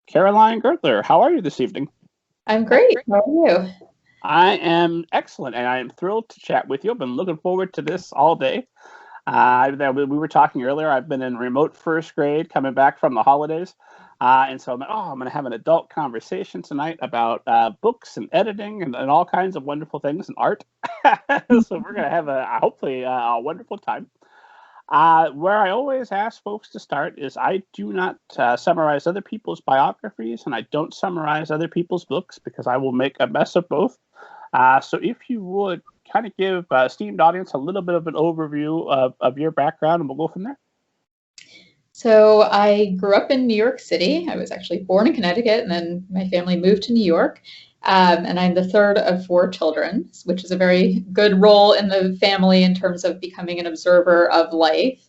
Caroline Gertler, how are you this evening? I'm great. How are you? I am excellent, and I am thrilled to chat with you. I've been looking forward to this all day. We were talking earlier. I've been in remote first grade, coming back from the holidays, and so I'm going to have an adult conversation tonight about books and editing and all kinds of wonderful things and art. So we're going to have hopefully a wonderful time. Where I always ask folks to start is I do not summarize other people's biographies, and I don't summarize other people's books because I will make a mess of both. So if you would kind of give esteemed audience a little bit of an overview of your background, and we'll go from there. So I grew up in New York City. I was actually born in Connecticut, and then my family moved to New York. And I'm the third of four children, which is a very good role in the family in terms of becoming an observer of life.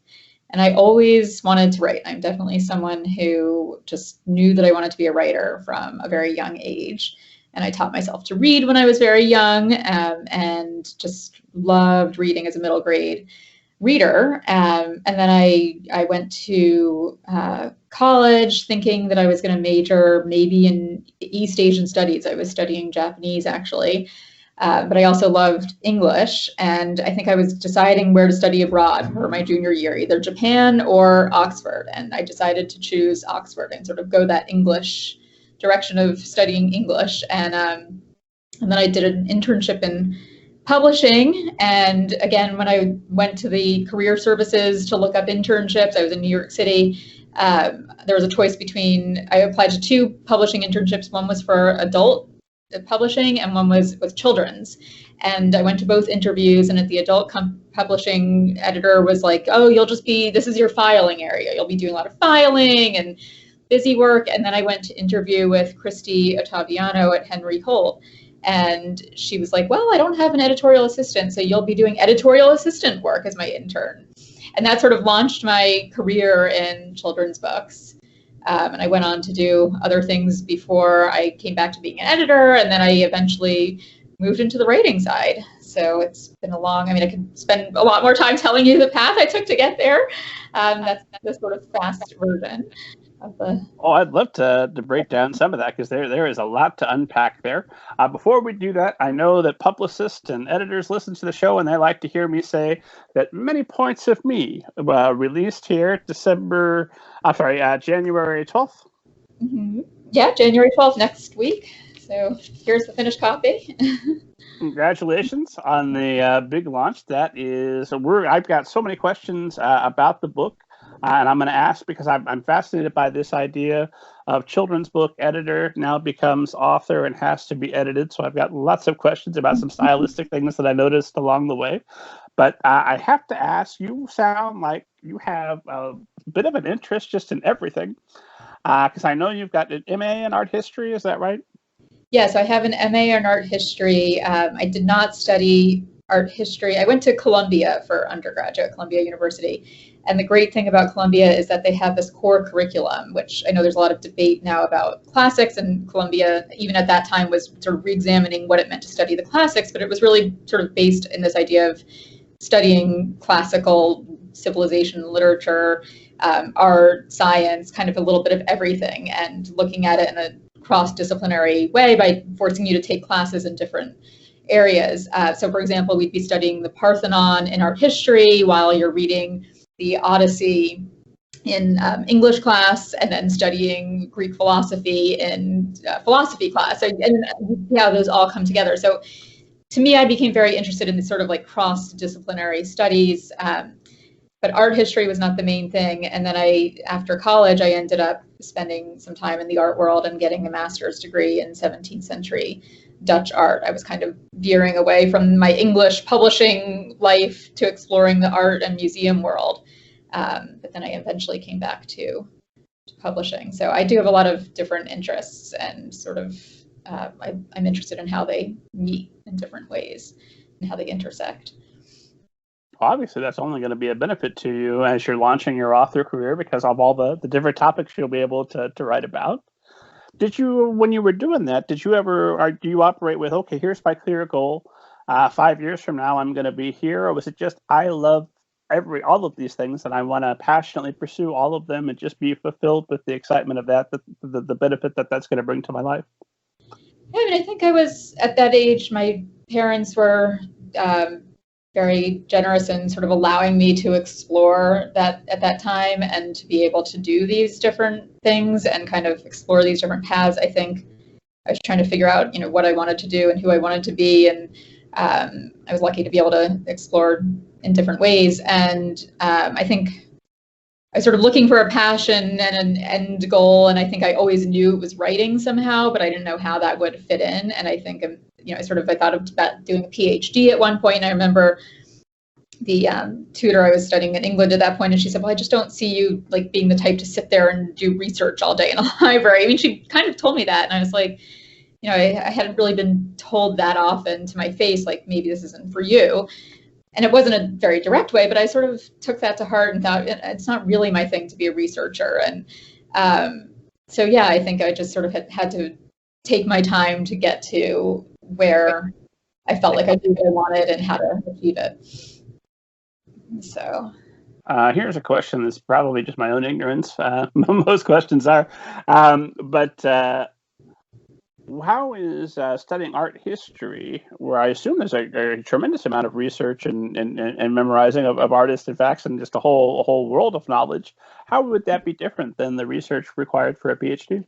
And I always wanted to write. I'm definitely someone who just knew that I wanted to be a writer from a very young age. And I taught myself to read when I was very young, and just loved reading as a middle grade reader. And then I went to college thinking that I was going to major maybe in East Asian studies. I was studying Japanese actually. But I also loved English, and I think I was deciding where to study abroad for my junior year, either Japan or Oxford. And I decided to choose Oxford and sort of go that English direction of studying English. And then I did an internship in publishing. And again, when I went to the career services to look up internships, I was in New York City. There was a choice between, I applied to two publishing internships. One was for adult publishing and one was with children's. And I went to both interviews, and at the adult publishing editor was like, oh, this is your filing area. You'll be doing a lot of filing and busy work. And then I went to interview with Christy Ottaviano at Henry Holt. And she was like, well, I don't have an editorial assistant, so you'll be doing editorial assistant work as my intern. And that sort of launched my career in children's books. And I went on to do other things before I came back to being an editor, and then I eventually moved into the writing side. So it's been I could spend a lot more time telling you the path I took to get there. That's the sort of fast version. Oh, I'd love to break down some of that because there is a lot to unpack there. Before we do that, I know that publicists and editors listen to the show, and they like to hear me say that Many Points of Me released here January 12th. Mm-hmm. Yeah, January 12th next week. So here's the finished copy. Congratulations on the big launch. I've got so many questions about the book. And I'm going to ask because I'm fascinated by this idea of children's book editor now becomes author and has to be edited. So I've got lots of questions about some stylistic things that I noticed along the way. But I have to ask, you sound like you have a bit of an interest just in everything. Because I know you've got an MA in art history. Is that right? Yes, I have an MA in art history. I did not study art history. I went to Columbia for undergraduate, Columbia University. And the great thing about Columbia is that they have this core curriculum, which I know there's a lot of debate now about classics, and Columbia, even at that time, was sort of re-examining what it meant to study the classics, but it was really sort of based in this idea of studying classical civilization, literature, art, science, kind of a little bit of everything, and looking at it in a cross-disciplinary way by forcing you to take classes in different areas. So for example, we'd be studying the Parthenon in art history while you're reading the Odyssey in English class, and then studying Greek philosophy in philosophy class. And yeah, those all come together. So to me, I became very interested in the sort of like cross-disciplinary studies, but art history was not the main thing. And then after college, I ended up spending some time in the art world and getting a master's degree in 17th century Dutch art. I was kind of veering away from my English publishing life to exploring the art and museum world. But then I eventually came back to publishing. So I do have a lot of different interests, and sort of I'm interested in how they meet in different ways and how they intersect. Obviously, that's only going to be a benefit to you as you're launching your author career because of all the different topics you'll be able to write about. Did you, when you were doing that, do you operate with, okay, here's my clear goal. 5 years from now, I'm going to be here? Or was it just, I love all of these things, and I want to passionately pursue all of them and just be fulfilled with the excitement of the benefit that that's going to bring to my life. Yeah, I mean, I think I was at that age. My parents were very generous in sort of allowing me to explore that at that time and to be able to do these different things and kind of explore these different paths. I think I was trying to figure out, what I wanted to do and who I wanted to be, and I was lucky to be able to explore in different ways. And I think I was sort of looking for a passion and an end goal, and I think I always knew it was writing somehow, but I didn't know how that would fit in. And I think, I thought about doing a PhD at one point, and I remember the tutor I was studying in England at that point, and she said, well, I just don't see you like being the type to sit there and do research all day in a library. I mean, she kind of told me that, and I was like, I hadn't really been told that often to my face, like, maybe this isn't for you. And it wasn't a very direct way, but I sort of took that to heart and thought, it's not really my thing to be a researcher. And so, yeah, I think I just sort of had to take my time to get to where I felt like I knew what I wanted and how to achieve it. So here's a question that's probably just my own ignorance. Most questions are. But how is studying art history, where I assume there's a tremendous amount of research and memorizing of artists and facts and just a whole world of knowledge, how would that be different than the research required for a PhD?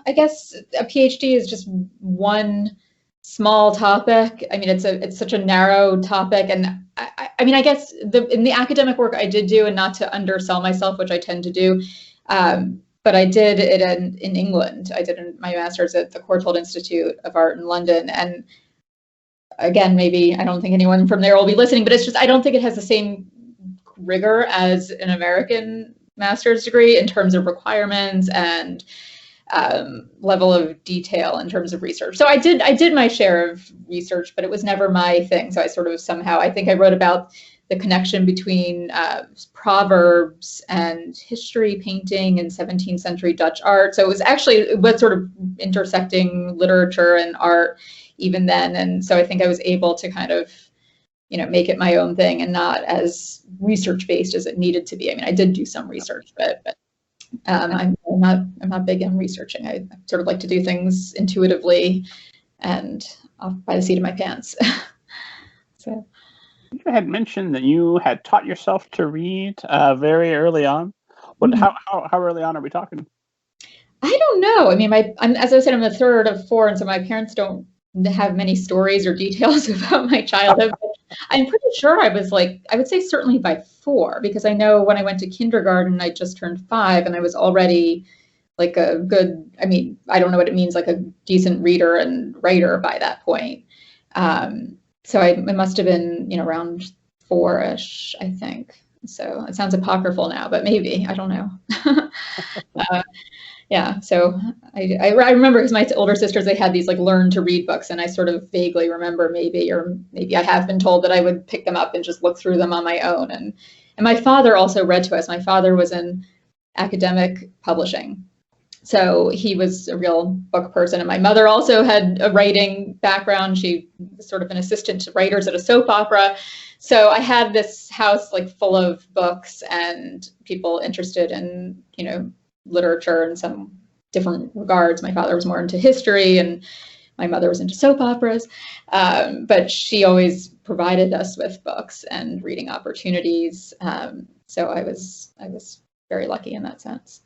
I guess a PhD is just one small topic. I mean, it's such a narrow topic, and I mean, I guess in the academic work I did do, and not to undersell myself, which I tend to do, but I did it in England. I did my master's at the Courtauld Institute of Art in London, and again, maybe I don't think anyone from there will be listening, but it's just I don't think it has the same rigor as an American master's degree in terms of requirements and level of detail in terms of research. So I did my share of research, but it was never my thing. So I sort of somehow, I think I wrote about the connection between proverbs and history, painting, and 17th century Dutch art. So it was sort of intersecting literature and art even then. And so I think I was able to kind of, make it my own thing and not as research-based as it needed to be. I mean, I did do some research, but I'm not big in researching. I sort of like to do things intuitively and off by the seat of my pants. So you had mentioned that you had taught yourself to read very early on. How early on are we talking? I don't know. I mean, as I said, I'm the third of four, and so my parents don't have many stories or details about my childhood. But I'm pretty sure I was I would say certainly by 4, because I know when I went to kindergarten, I just turned 5, and I was already like a good, I mean, I don't know what it means, like a decent reader and writer by that point. So it must have been, around 4-ish, I think. So it sounds apocryphal now, but maybe, I don't know. Yeah, so I remember, because my older sisters, they had these learn to read books, and I sort of vaguely remember maybe I have been told that I would pick them up and just look through them on my own. And my father also read to us. My father was in academic publishing, so he was a real book person. And my mother also had a writing background. She was sort of an assistant to writers at a soap opera. So I had this house full of books and people interested in, literature in some different regards. My father was more into history, and my mother was into soap operas. But she always provided us with books and reading opportunities. So I was very lucky in that sense.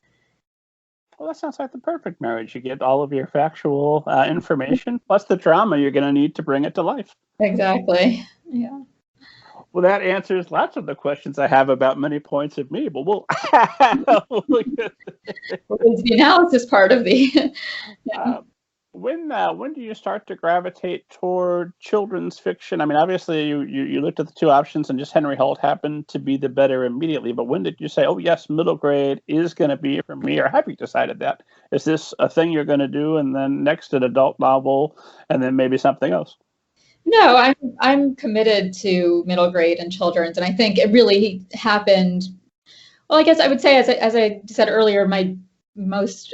Well, that sounds like the perfect marriage. You get all of your factual information, plus the drama you're going to need to bring it to life. Exactly. Yeah. Well, that answers lots of the questions I have about many points of me, but we'll the analysis part of the. Yeah. When do you start to gravitate toward children's fiction? I mean, obviously you looked at the two options, and just Henry Holt happened to be the better immediately. But when did you say, oh yes, middle grade is going to be for me? Or have you decided that? Is this a thing you're going to do, and then next an adult novel, and then maybe something else? No, I'm committed to middle grade and children's, and I think it really happened. Well, I guess I would say, as I said earlier, my most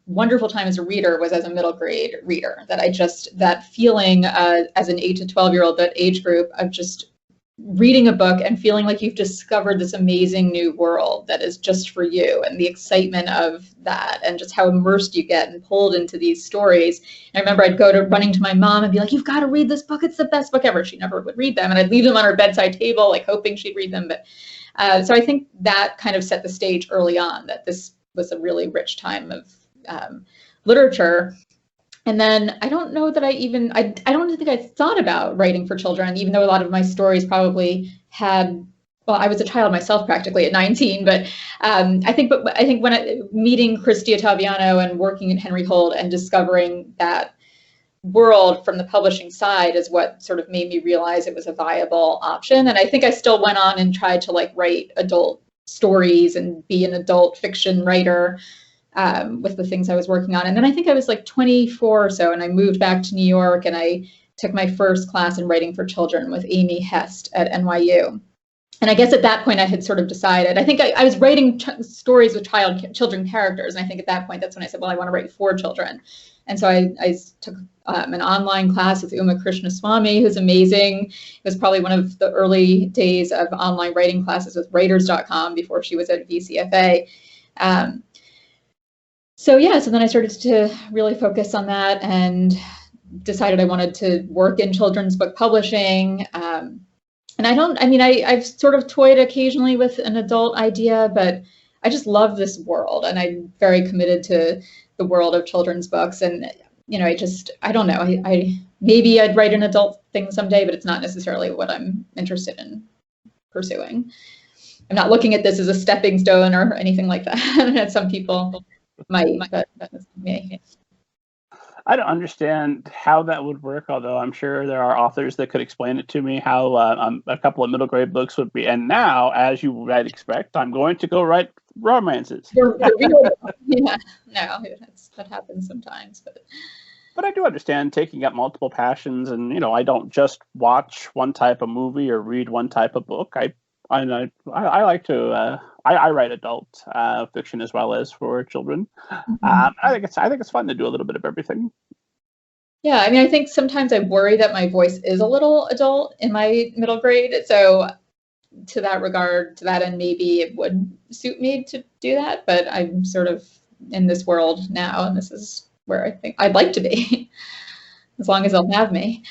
wonderful time as a reader was as a middle grade reader. That feeling as an 8 to 12-year-old, that age group of just reading a book and feeling like you've discovered this amazing new world that is just for you, and the excitement of that, and just how immersed you get and pulled into these stories. And I remember I'd go to running to my mom and be like, you've got to read this book. It's the best book ever. She never would read them. And I'd leave them on her bedside table, like hoping she'd read them. But so I think that kind of set the stage early on, that this was a really rich time of literature. And then I don't know that I don't think I thought about writing for children, even though a lot of my stories probably had, well, I was a child myself practically at 19, but I think when meeting Christy Ottaviano and working at Henry Holt and discovering that world from the publishing side is what sort of made me realize it was a viable option. And I think I still went on and tried to like write adult stories and be an adult fiction writer with the things I was working on. And then I think I was like 24 or so, and I moved back to New York, and I took my first class in writing for children with Amy Hest at NYU. And I guess at that point I had sort of decided, I think I was writing stories with children characters. And I think at that point, that's when I said, well, I want to write for children. And so I took an online class with Uma Krishnaswamy, who's amazing. It was probably one of the early days of online writing classes with writers.com before she was at VCFA. So then I started to really focus on that and decided I wanted to work in children's book publishing. And I've sort of toyed occasionally with an adult idea, but I just love this world, and I'm very committed to the world of children's books. And, I don't know, maybe I'd write an adult thing someday, but it's not necessarily what I'm interested in pursuing. I'm not looking at this as a stepping stone or anything like that. Some people might, but that's me. I don't understand how that would work, although I'm sure there are authors that could explain it to me, how a couple of middle grade books would be. And now, as you might expect, I'm going to go write romances. Yeah, no, that happens sometimes. But I do understand taking up multiple passions, and I don't just watch one type of movie or read one type of book. I like to. I write adult fiction as well as for children. I think it's fun to do a little bit of everything. Yeah, I think sometimes I worry that my voice is a little adult in my middle grade. So to that end, maybe it would suit me to do that. But I'm sort of in this world now, and this is where I think I'd like to be, as long as they'll have me.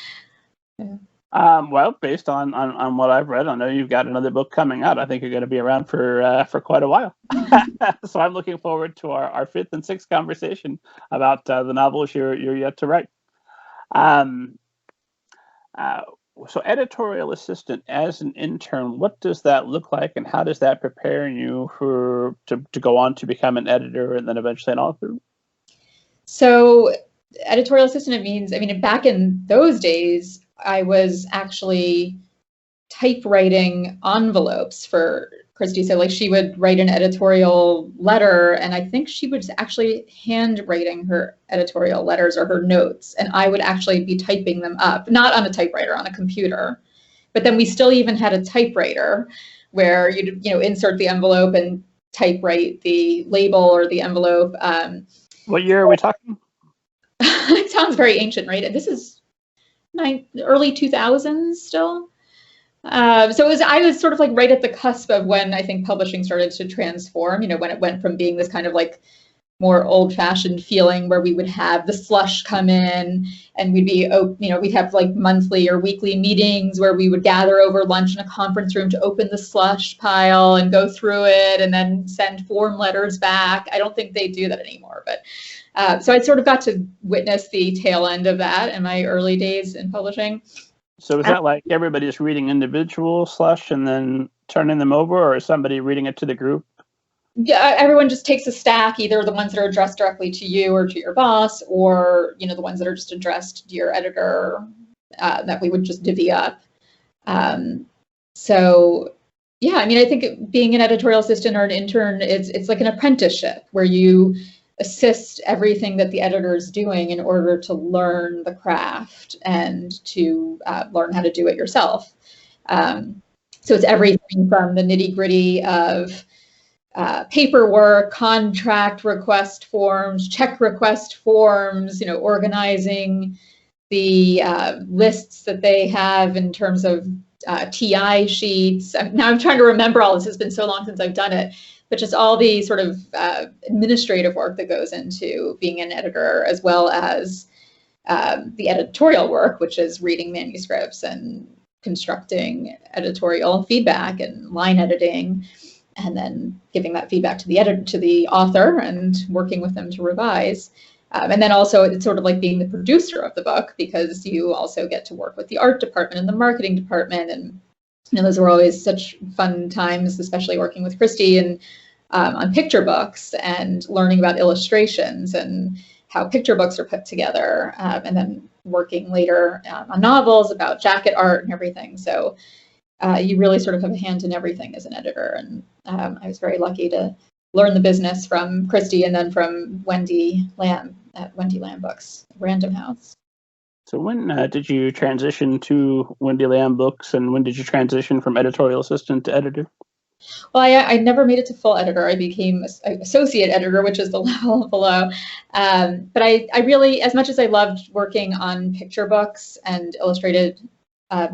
Yeah. Well, based on what I've read, I know you've got another book coming out. I think you're going to be around for quite a while. So I'm looking forward to our fifth and sixth conversation about the novels you're yet to write. So editorial assistant as an intern, what does that look like, and how does that prepare you to go on to become an editor and then eventually an author? So editorial assistant means, back in those days, I was actually typewriting envelopes for Christy. So like she would write an editorial letter, and I think she was actually handwriting her editorial letters or her notes, and I would actually be typing them up, not on a typewriter, on a computer. But then we still even had a typewriter where you'd insert the envelope and typewrite the label or the envelope. What year are we talking? It sounds very ancient, right? This is early 2000s still. So I was sort of like right at the cusp of when I think publishing started to transform, when it went from being this kind of like more old-fashioned feeling where we would have the slush come in, and we'd have like monthly or weekly meetings where we would gather over lunch in a conference room to open the slush pile and go through it and then send form letters back. I don't think they do that anymore, but so I sort of got to witness the tail end of that in my early days in publishing. So is that like everybody's reading individual slush and then turning them over, or is somebody reading it to the group? Yeah, everyone just takes a stack, either the ones that are addressed directly to you or to your boss, or the ones that are just addressed to your editor, that we would just divvy up. So yeah, I think being an editorial assistant or an intern, it's like an apprenticeship where you assist everything that the editor is doing in order to learn the craft and to learn how to do it yourself. So it's everything from the nitty-gritty of paperwork, contract request forms, check request forms, organizing the lists that they have in terms of TI sheets. Now I'm trying to remember all this. It's been so long since I've done it, but just all the sort of administrative work that goes into being an editor, as well as the editorial work, which is reading manuscripts and constructing editorial feedback and line editing, and then giving that feedback to the author and working with them to revise. And then also it's sort of like being the producer of the book, because you also get to work with the art department and the marketing department. And those were always such fun times, especially working with Christy and on picture books and learning about illustrations and how picture books are put together. And then working later on novels about jacket art and everything. So you really sort of have a hand in everything as an editor. And I was very lucky to learn the business from Christy and then from Wendy Lamb at Wendy Lamb Books, Random House. So when did you transition to Wendy Lamb Books, and when did you transition from editorial assistant to editor? Well, I never made it to full editor. I became associate editor, which is the level below. But I really, as much as I loved working on picture books and illustrated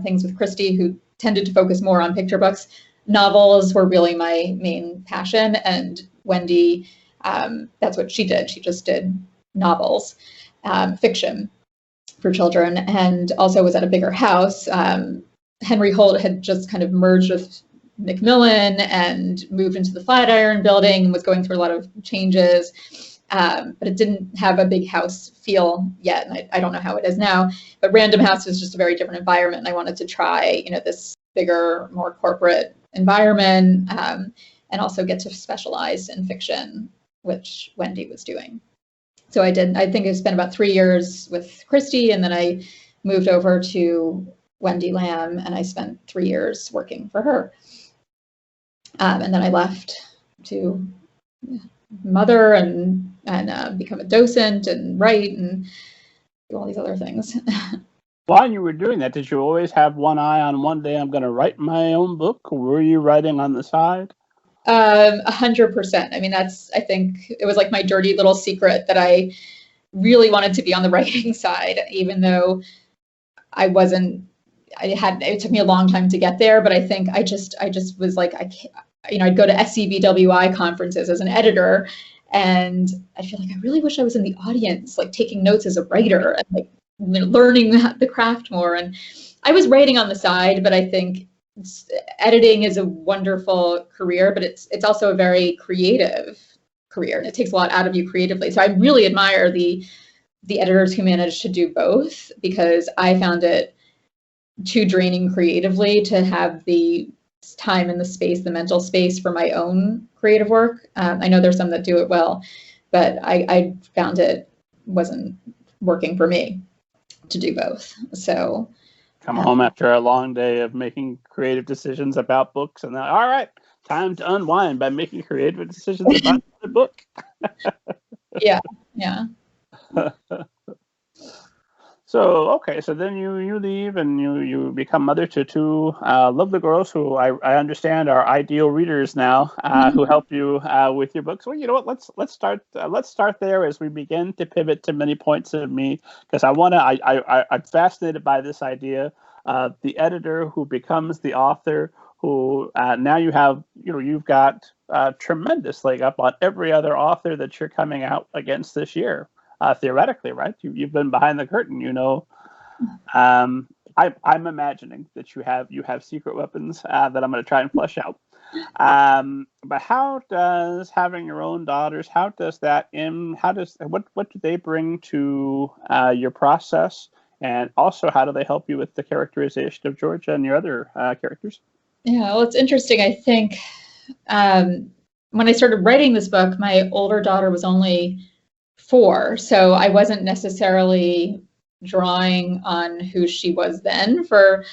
things with Christy, who tended to focus more on picture books, novels were really my main passion. And Wendy, that's what she did. She just did novels, fiction for children, and also was at a bigger house. Henry Holt had just kind of merged with Macmillan and moved into the Flatiron building and was going through a lot of changes, but it didn't have a big house feel yet. And I don't know how it is now, but Random House was just a very different environment. And I wanted to try, this bigger, more corporate environment, and also get to specialize in fiction, which Wendy was doing. So I did. I think I spent about 3 years with Christy, and then I moved over to Wendy Lamb, and I spent 3 years working for her. And then I left to mother and become a docent and write and do all these other things. While you were doing that, did you always have one eye on one day I'm going to write my own book? Or were you writing on the side? 100%. I mean, I think it was like my dirty little secret that I really wanted to be on the writing side, even though it took me a long time to get there, but I think I just was like, I can't, I'd go to SCBWI conferences as an editor, and I feel like I really wish I was in the audience, like taking notes as a writer and like learning the craft more. And I was writing on the side, but I think editing is a wonderful career, but it's also a very creative career, and it takes a lot out of you creatively. So I really admire the editors who manage to do both, because I found it too draining creatively to have the time and the space, the mental space for my own creative work. I know there's some that do it well, but I found it wasn't working for me to do both. So come home after a long day of making creative decisions about books, and then, all right, time to unwind by making creative decisions about the book. Yeah. So, okay, so then you leave and you become mother to two lovely girls who I understand are ideal readers now, who help you with your books. Well, you know what? Let's start there as we begin to pivot to many points of me, because I'm fascinated by this idea of the editor who becomes the author, who now you've got a tremendous leg up on every other author that you're coming out against this year. Theoretically, right? You've been behind the curtain, I'm imagining that you have secret weapons that I'm going to try and flesh out. But how does having your own daughters? What do they bring to your process? And also, how do they help you with the characterization of Georgia and your other characters? Yeah, well, it's interesting. I think when I started writing this book, my older daughter was only 4, so I wasn't necessarily drawing on who she was then for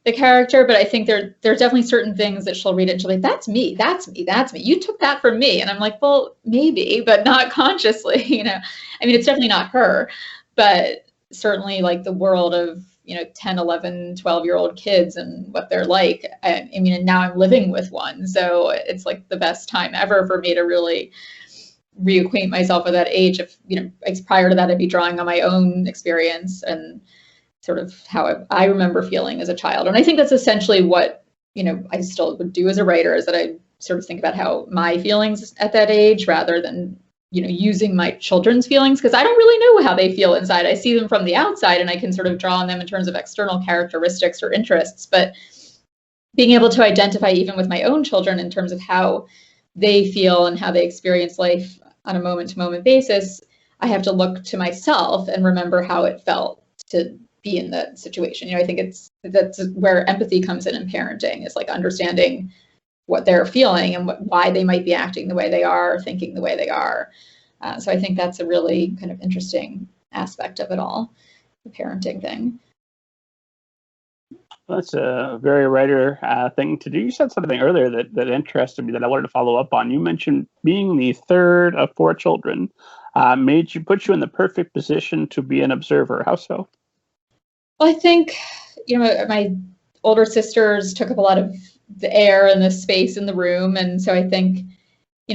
the character, but I think there's definitely certain things that she'll read it and she'll be like, that's me, you took that from me. And I'm like, well, maybe, but not consciously. I mean, it's definitely not her, but certainly like the world of 10, 11, 12-year-old kids and what they're like. I mean, and now I'm living with one, so it's like the best time ever for me to really reacquaint myself with that age. If prior to that, I'd be drawing on my own experience and sort of how I remember feeling as a child. And I think that's essentially what, I still would do as a writer, is that I sort of think about how my feelings at that age, rather than, using my children's feelings, because I don't really know how they feel inside. I see them from the outside and I can sort of draw on them in terms of external characteristics or interests, but being able to identify even with my own children in terms of how they feel and how they experience life on a moment-to-moment basis, I have to look to myself and remember how it felt to be in that situation. I think that's where empathy comes in parenting, is like understanding what they're feeling and why they might be acting the way they are, thinking the way they are. So I think that's a really kind of interesting aspect of it all, the parenting thing. That's a very writer thing to do. You said something earlier that interested me that I wanted to follow up on. You mentioned being the third of 4 children put you in the perfect position to be an observer. How so? Well, I think, my older sisters took up a lot of the air and the space in the room. And so I think,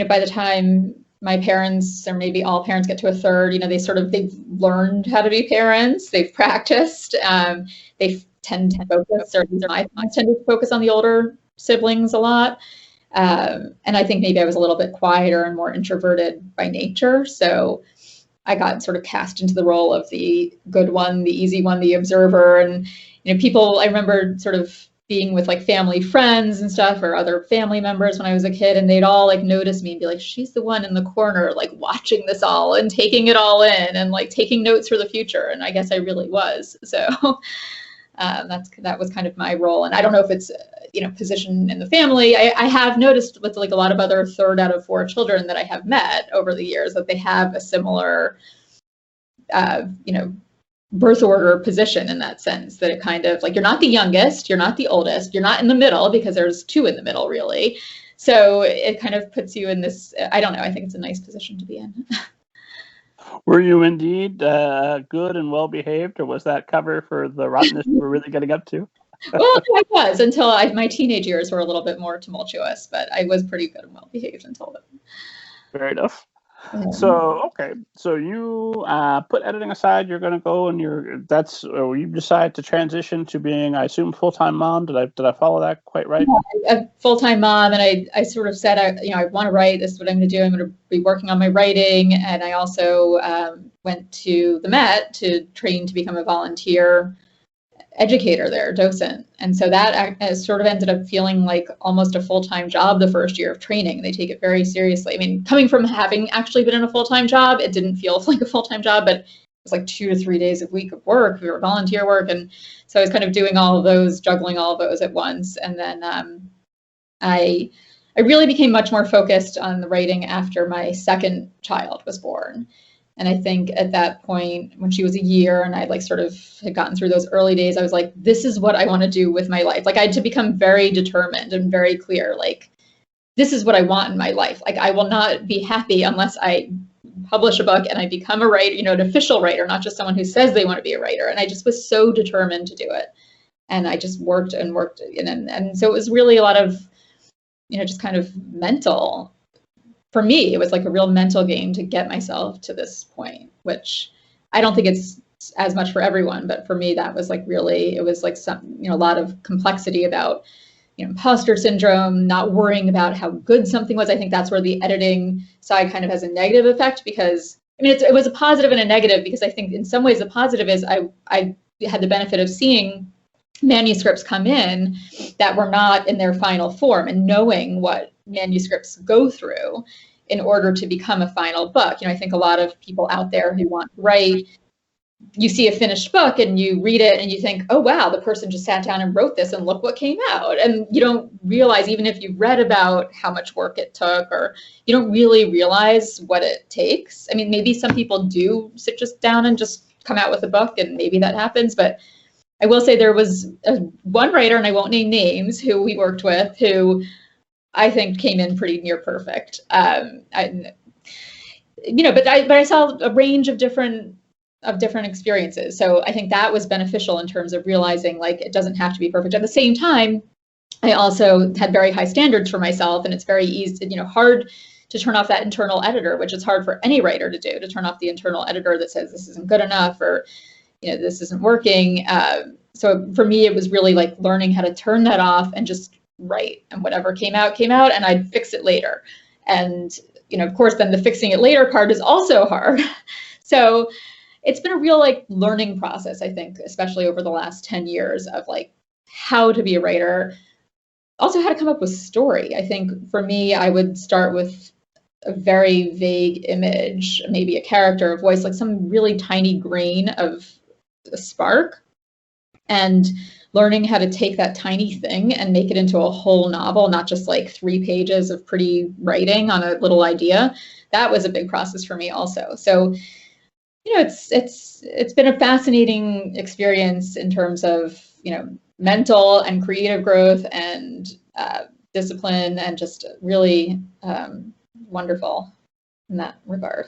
by the time my parents, or maybe all parents, get to a third, they've learned how to be parents, they've practiced, they tend to focus, or I tend to focus on the older siblings a lot. And I think maybe I was a little bit quieter and more introverted by nature. So I got sort of cast into the role of the good one, the easy one, the observer. And, people, I remember sort of being with like family friends and stuff, or other family members when I was a kid, and they'd all like notice me and be like, she's the one in the corner, like watching this all and taking it all in and like taking notes for the future. And I guess I really was. So that was kind of my role. And I don't know if it's, position in the family. I have noticed with like a lot of other 3rd out of 4 children that I have met over the years that they have a similar, birth order position, in that sense, that it kind of like, you're not the youngest, you're not the oldest, you're not in the middle, because there's 2 in the middle really. So it kind of puts you in this, I don't know, I think it's a nice position to be in. Were you indeed good and well behaved, or was that cover for the rottenness you were really getting up to? Well, I was, until my teenage years were a little bit more tumultuous, but I was pretty good and well behaved until then. Fair enough. So you put editing aside. You're going to go and you decide to transition to being, I assume, full-time mom. Did I follow that quite right? Yeah, a full-time mom, and I sort of said, I want to write. This is what I'm going to do. I'm going to be working on my writing, and I also went to the Met to train to become a volunteer educator there, docent. And so that sort of ended up feeling like almost a full-time job the first year of training. They take it very seriously. I mean, coming from having actually been in a full-time job, it didn't feel like a full-time job, but it was like 2 to 3 days a week of work. We were volunteer work. And so I was kind of doing all of those, juggling all of those at once. And then I really became much more focused on the writing after my second child was born. And I think at that point, when she was a year and I like sort of had gotten through those early days, I was like, this is what I want to do with my life. Like I had to become very determined and very clear, like, this is what I want in my life. Like, I will not be happy unless I publish a book and I become a writer, an official writer, not just someone who says they want to be a writer. And I just was so determined to do it. And I just worked and worked. And so it was really a lot of, just kind of mental. For me, it was like a real mental game to get myself to this point, which I don't think it's as much for everyone, but for me, that was like really, it was like some, a lot of complexity about, imposter syndrome, not worrying about how good something was. I think that's where the editing side kind of has a negative effect, because it was a positive and a negative, because I think in some ways the positive is I had the benefit of seeing manuscripts come in that were not in their final form and knowing what manuscripts go through in order to become a final book. I think a lot of people out there who want to write, you see a finished book and you read it and you think, oh, wow, the person just sat down and wrote this and look what came out. And you don't realize, even if you've read about how much work it took, or you don't really realize what it takes. I mean, maybe some people do sit just down and just come out with a book, and maybe that happens. But I will say there was one writer, and I won't name names, who we worked with, who I think came in pretty near perfect. But I saw a range of different experiences. So I think that was beneficial in terms of realizing, like, it doesn't have to be perfect. At the same time, I also had very high standards for myself, and it's very easy, hard to turn off that internal editor, which is hard for any writer to do, to turn off the internal editor that says this isn't good enough, or this isn't working. So for me, it was really like learning how to turn that off and just write, and whatever came out, and I'd fix it later. And, of course, then the fixing it later part is also hard. So it's been a real like learning process, I think, especially over the last 10 years of like how to be a writer, also how to come up with story. I think for me, I would start with a very vague image, maybe a character, a voice, like some really tiny grain of a spark, and learning how to take that tiny thing and make it into a whole novel, not just like 3 pages of pretty writing on a little idea. That was a big process for me also. So, it's been a fascinating experience in terms of, mental and creative growth and discipline, and just really wonderful in that regard.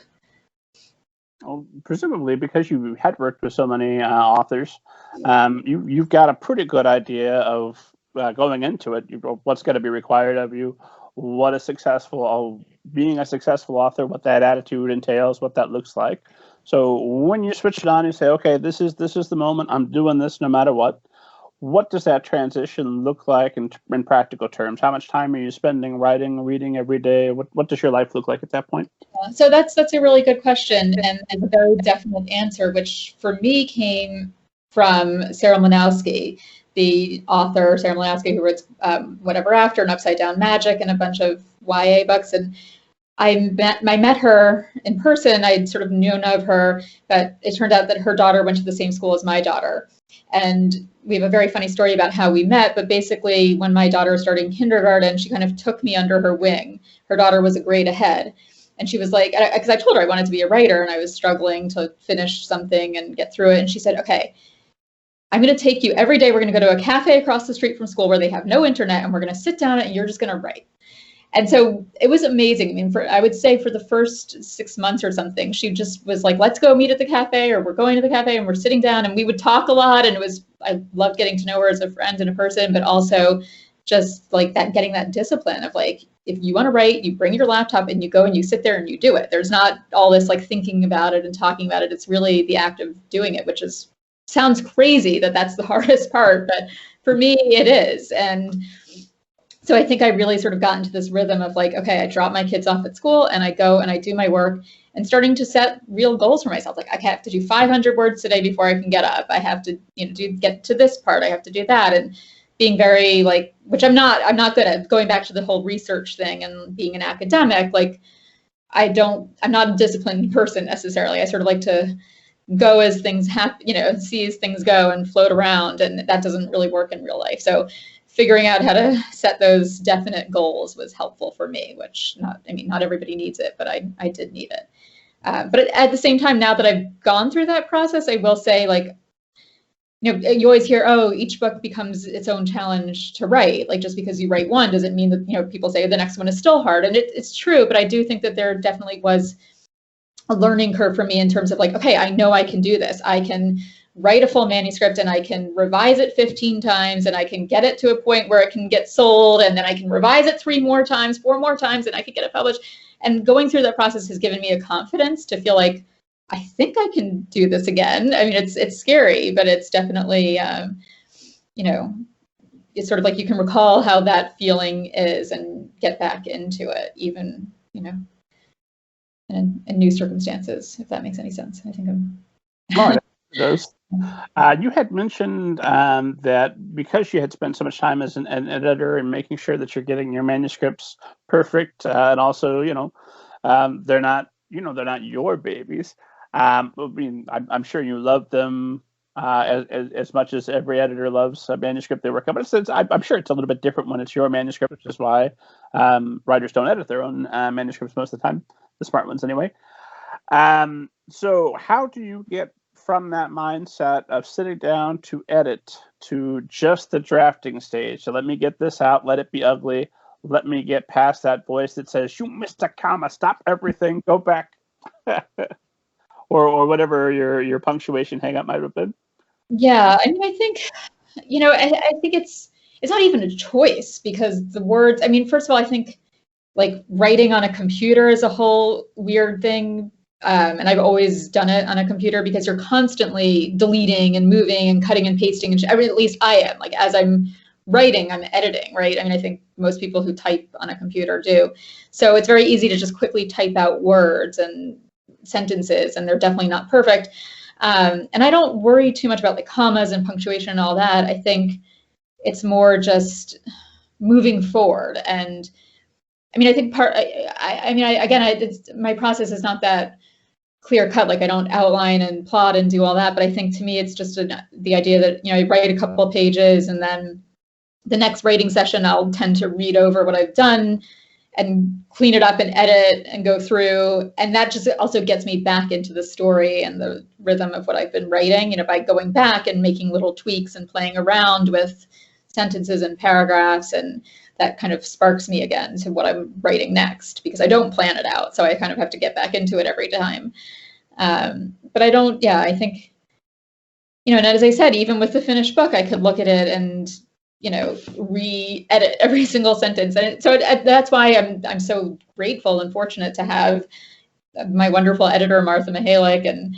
Well, presumably because you had worked with so many authors, you've got a pretty good idea of going into it, what's going to be required of you, what being a successful author, what that attitude entails, what that looks like. So when you switch it on, you say, okay, this is the moment. I'm doing this no matter what. What does that transition look like in practical terms? How much time are you spending writing, reading every day? What does your life look like at that point? So that's a really good question, and a very definite answer, which for me came from Sarah Mlynowski, the author, Sarah Mlynowski, who wrote Whatever After and Upside Down Magic and a bunch of YA books. And I met her in person. I'd sort of known of her, but it turned out that her daughter went to the same school as my daughter. And we have a very funny story about how we met, but basically when my daughter was starting kindergarten, she kind of took me under her wing. Her daughter was a grade ahead. And she was like, because I told her I wanted to be a writer and I was struggling to finish something and get through it. And she said, okay, I'm going to take you every day. We're going to go to a cafe across the street from school where they have no internet, and we're going to sit down and you're just going to write. And so it was amazing. I mean, I would say for the first 6 months or something, she just was like, let's go meet at the cafe, or we're going to the cafe and we're sitting down, and we would talk a lot. And I loved getting to know her as a friend and a person, but also just like that, getting that discipline of like, if you want to write, you bring your laptop and you go and you sit there and you do it. There's not all this like thinking about it and talking about it. It's really the act of doing it, which sounds crazy that that's the hardest part, but for me it is. And so I think I really sort of got into this rhythm of like, okay, I drop my kids off at school and I go and I do my work, and starting to set real goals for myself. Like I have to do 500 words today before I can get up. I have to, get to this part. I have to do that. And being very like, which I'm not good at, going back to the whole research thing and being an academic. Like I'm not a disciplined person necessarily. I sort of like to go as things happen, see as things go and float around. And that doesn't really work in real life. So figuring out how to set those definite goals was helpful for me, which not everybody needs it, but I did need it. But at the same time, now that I've gone through that process, I will say, like, you always hear, oh, each book becomes its own challenge to write. Like just because you write one doesn't mean that, people say the next one is still hard. And it's true, but I do think that there definitely was a learning curve for me in terms of like, okay, I know I can do this. I can write a full manuscript and I can revise it 15 times and I can get it to a point where it can get sold, and then I can revise it 3 more times, 4 more times, and I can get it published. And going through that process has given me a confidence to feel like, I think I can do this again. I mean, it's scary, but it's definitely, it's sort of like you can recall how that feeling is and get back into it, even, in new circumstances, if that makes any sense. I think I'm... Oh, it does. You had mentioned that because you had spent so much time as an editor and making sure that you're getting your manuscripts perfect, and also, they're not your babies. I mean, I'm sure you love them as much as every editor loves a manuscript they work on. But I'm sure it's a little bit different when it's your manuscript, which is why writers don't edit their own manuscripts most of the time, the smart ones anyway. So how do you get from that mindset of sitting down to edit to just the drafting stage? So let me get this out, let it be ugly, let me get past that voice that says, you missed a comma, stop everything, go back. or whatever your punctuation hang up might have been. Yeah, I mean, I think, I think it's not even a choice, because the words, I mean, first of all, I think like writing on a computer is a whole weird thing, And I've always done it on a computer because you're constantly deleting and moving and cutting and pasting. And I mean, at least I am. Like, as I'm writing, I'm editing, right? I mean, I think most people who type on a computer do. So it's very easy to just quickly type out words and sentences, and they're definitely not perfect. And I don't worry too much about the commas and punctuation and all that. I think it's more just moving forward. And I mean, I think my process is not that clear cut. Like, I don't outline and plot and do all that. But I think to me, it's just the idea that, you know, I write a couple of pages, and then the next writing session, I'll tend to read over what I've done and clean it up and edit and go through. And that just also gets me back into the story and the rhythm of what I've been writing, you know, by going back and making little tweaks and playing around with sentences and paragraphs. And that kind of sparks me again to what I'm writing next, because I don't plan it out. So I kind of have to get back into it every time. But I don't, yeah, I think, you know, and as I said, even with the finished book, I could look at it and, you know, re-edit every single sentence. And so that's why I'm so grateful and fortunate to have my wonderful editor, Martha Mihalik, and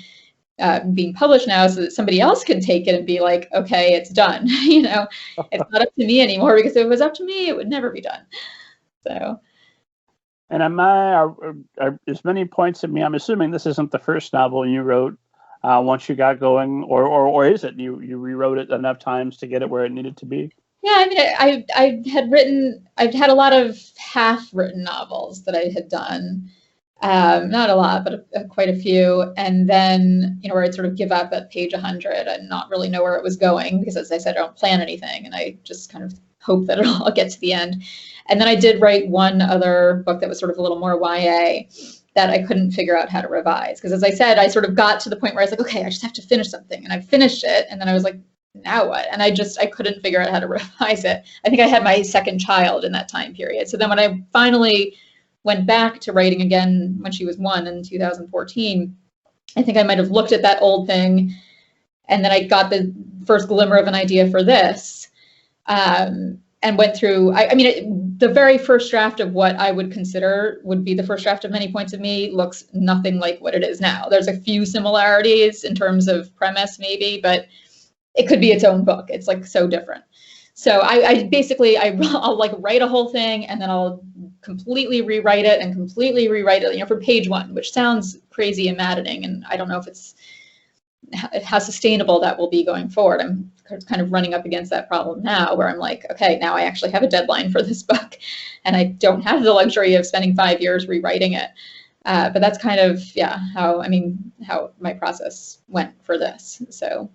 being published now, so that somebody else can take it and be like, okay, it's done. You know, it's not up to me anymore, because if it was up to me, it would never be done. So. And are as many points of me, I'm assuming this isn't the first novel you wrote once you got going, or is it you rewrote it enough times to get it where it needed to be? Yeah, I mean, I've had a lot of half-written novels that I had done. Not a lot, but quite a few. And then, you know, where I'd sort of give up at page 100 and not really know where it was going, because, as I said, I don't plan anything, and I just kind of hope that I'll get to the end. And then I did write one other book that was sort of a little more YA that I couldn't figure out how to revise. Because, as I said, I sort of got to the point where I was like, okay, I just have to finish something. And I finished it, and then I was like, now what? And I couldn't figure out how to revise it. I think I had my second child in that time period. So then when I finally went back to writing again when she was 1 in 2014, I think I might have looked at that old thing, and then I got the first glimmer of an idea for this, and went through, the very first draft of what I would consider would be the first draft of Many Points of Me looks nothing like what it is now. There's a few similarities in terms of premise, maybe, but it could be its own book. It's like so different. So I'll like write a whole thing, and then I'll completely rewrite it, you know, from page 1, which sounds crazy and maddening. And I don't know if it's how sustainable that will be going forward. I'm kind of running up against that problem now, where I'm like, okay, now I actually have a deadline for this book, and I don't have the luxury of spending 5 years rewriting it. But that's kind of, yeah, how my process went for this. So.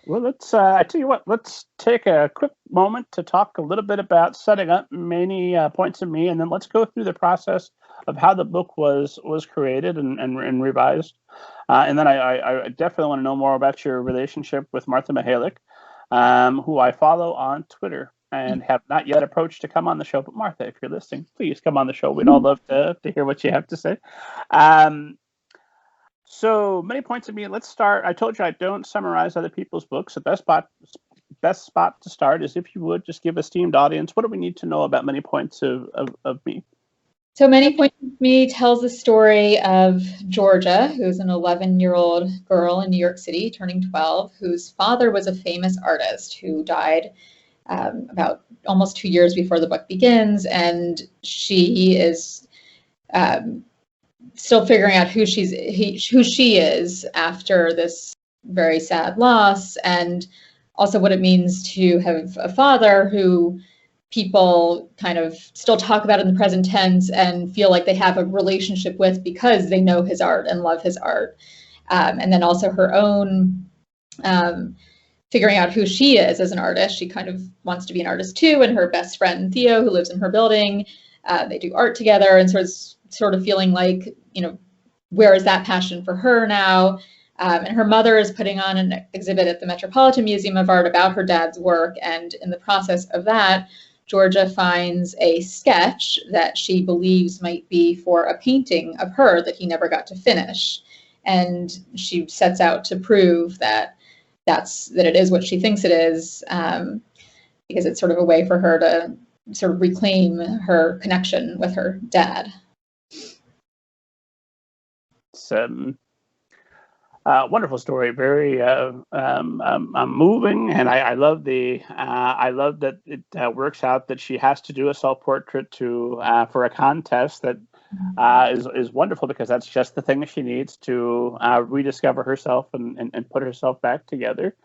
Well, I tell you what, let's take a quick moment to talk a little bit about setting up Many Points of Me, and then let's go through the process of how the book was created and revised. And then I definitely want to know more about your relationship with Martha Mihalik, who I follow on Twitter and have not yet approached to come on the show. But Martha, if you're listening, please come on the show. We'd all love to hear what you have to say. So, Many Points of Me, let's start. I told you I don't summarize other people's books. The best spot to start is, if you would, just give esteemed audience, what do we need to know about Many Points of Me? So, Many Points of Me tells the story of Georgia, who's an 11-year-old girl in New York City, turning 12, whose father was a famous artist who died about almost 2 years before the book begins. And she is still figuring out who she is after this very sad loss, and also what it means to have a father who people kind of still talk about in the present tense and feel like they have a relationship with because they know his art and love his art. And then also her own figuring out who she is as an artist. She kind of wants to be an artist too, and her best friend Theo, who lives in her building, they do art together, and sort of feeling like, you know, where is that passion for her now? And her mother is putting on an exhibit at the Metropolitan Museum of Art about her dad's work, and in the process of that, Georgia finds a sketch that she believes might be for a painting of her that he never got to finish. And she sets out to prove that it is what she thinks it is, because it's sort of a way for her to sort of reclaim her connection with her dad. It's wonderful story, very moving, and I love I love that it works out that she has to do a self portrait for a contest that is wonderful, because that's just the thing that she needs to rediscover herself and put herself back together.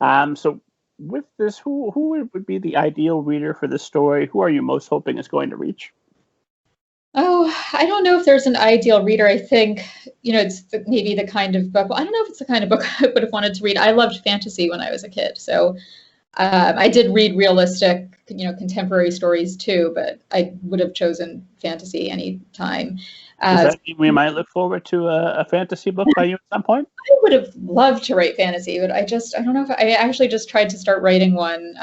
So with this, who would be the ideal reader for this story? Who are you most hoping is going to reach? Oh, I don't know if there's an ideal reader. I think, it's maybe the kind of book. Well, I don't know if it's the kind of book I would have wanted to read. I loved fantasy when I was a kid. So I did read realistic, contemporary stories too, but I would have chosen fantasy any time. Does that mean we might look forward to a fantasy book by you at some point? I would have loved to write fantasy, but I don't know if I actually just tried to start writing one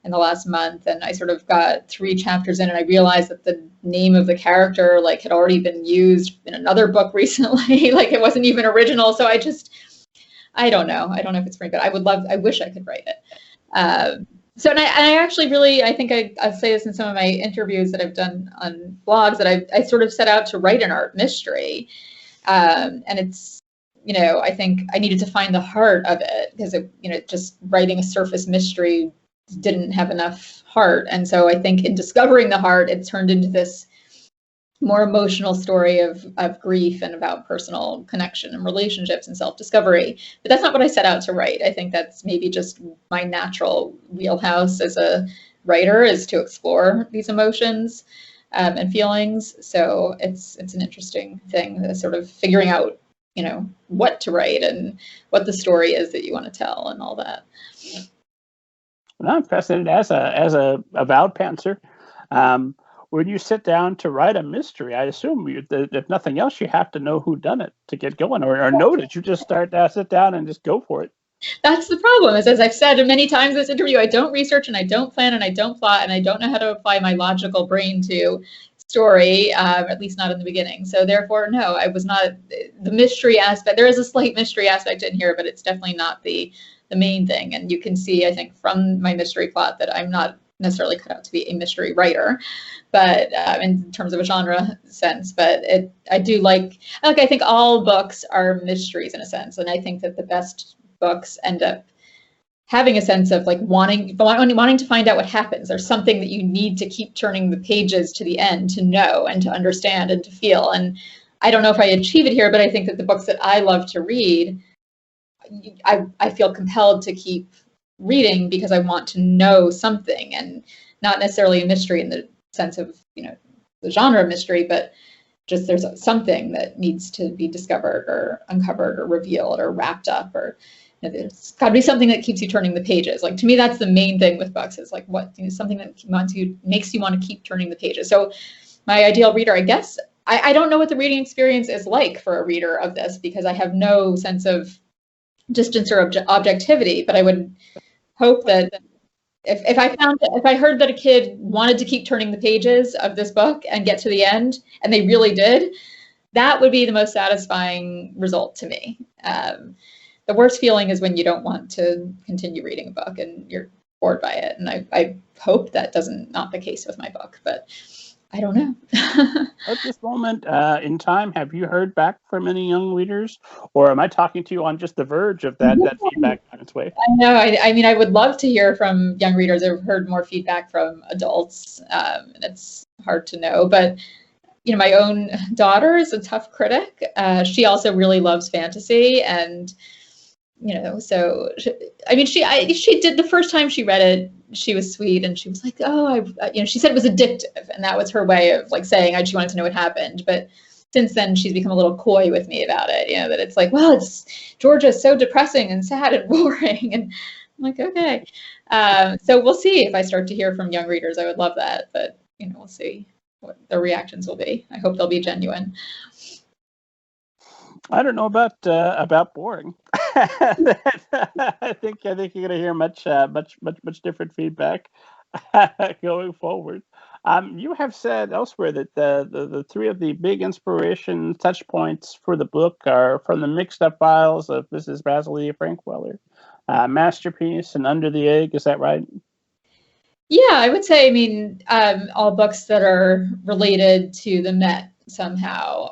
in the last month, and I sort of got 3 chapters in, and I realized that the name of the character had already been used in another book recently. It wasn't even original. So I don't know. I don't know if it's for me, but I wish I could write it. And I actually really, I think I say this in some of my interviews that I've done on blogs, that I sort of set out to write an art mystery. And it's, I think I needed to find the heart of it, because just writing a surface mystery didn't have enough heart. And so I think in discovering the heart, it turned into this more emotional story of grief and about personal connection and relationships and self-discovery. But that's not what I set out to write. I think that's maybe just my natural wheelhouse as a writer, is to explore these emotions and feelings. So it's an interesting thing, sort of figuring out, what to write and what the story is that you want to tell and all that. Well, I'm fascinated as a avowed pantser. When you sit down to write a mystery, I assume if nothing else, you have to know who done it to get going, or know that you just sit down and just go for it. That's the problem, is, as I've said many times in this interview, I don't research and I don't plan and I don't plot, and I don't know how to apply my logical brain to story, at least not in the beginning. So therefore, no, I was not the mystery aspect. There is a slight mystery aspect in here, but it's definitely not the main thing. And you can see, I think, from my mystery plot that I'm not necessarily cut out to be a mystery writer, but in terms of a genre sense. But I do like I think all books are mysteries in a sense, and I think that the best books end up having a sense of wanting to find out what happens. There's something that you need to keep turning the pages to the end to know and to understand and to feel. And I don't know if I achieve it here, but I think that the books that I love to read, I feel compelled to keep reading because I want to know something, and not necessarily a mystery in the sense of the genre of mystery, but just there's something that needs to be discovered or uncovered or revealed or wrapped up, or there's got to be something that keeps you turning the pages. To me, that's the main thing with books, is something that makes you want to keep turning the pages. So my ideal reader, I guess, I don't know what the reading experience is like for a reader of this, because I have no sense of distance or objectivity, but I would hope that if I heard that a kid wanted to keep turning the pages of this book and get to the end, and they really did, that would be the most satisfying result to me. The worst feeling is when you don't want to continue reading a book and you're bored by it. And I hope that doesn't not the case with my book, but I don't know. At this moment in time, have you heard back from any young readers, or am I talking to you on just the verge of that feedback on its way? I know. I mean, I would love to hear from young readers. I've heard more feedback from adults, and it's hard to know. But my own daughter is a tough critic. She also really loves fantasy, and so she did, the first time she read it, she was sweet, and she was like, oh, she said it was addictive, and that was her way of saying she wanted to know what happened. But since then, she's become a little coy with me about it, that it's well, Georgia's so depressing and sad and boring, and I'm like, okay. So we'll see if I start to hear from young readers. I would love that, but we'll see what their reactions will be. I hope they'll be genuine. I don't know about boring. I think you're going to hear much different feedback going forward. You have said elsewhere that the 3 of the big inspiration touch points for the book are from the mixed up files of Mrs. Basilia Frankweller, Masterpiece, and Under the Egg. Is that right? Yeah, I would say. I mean, all books that are related to the Met somehow.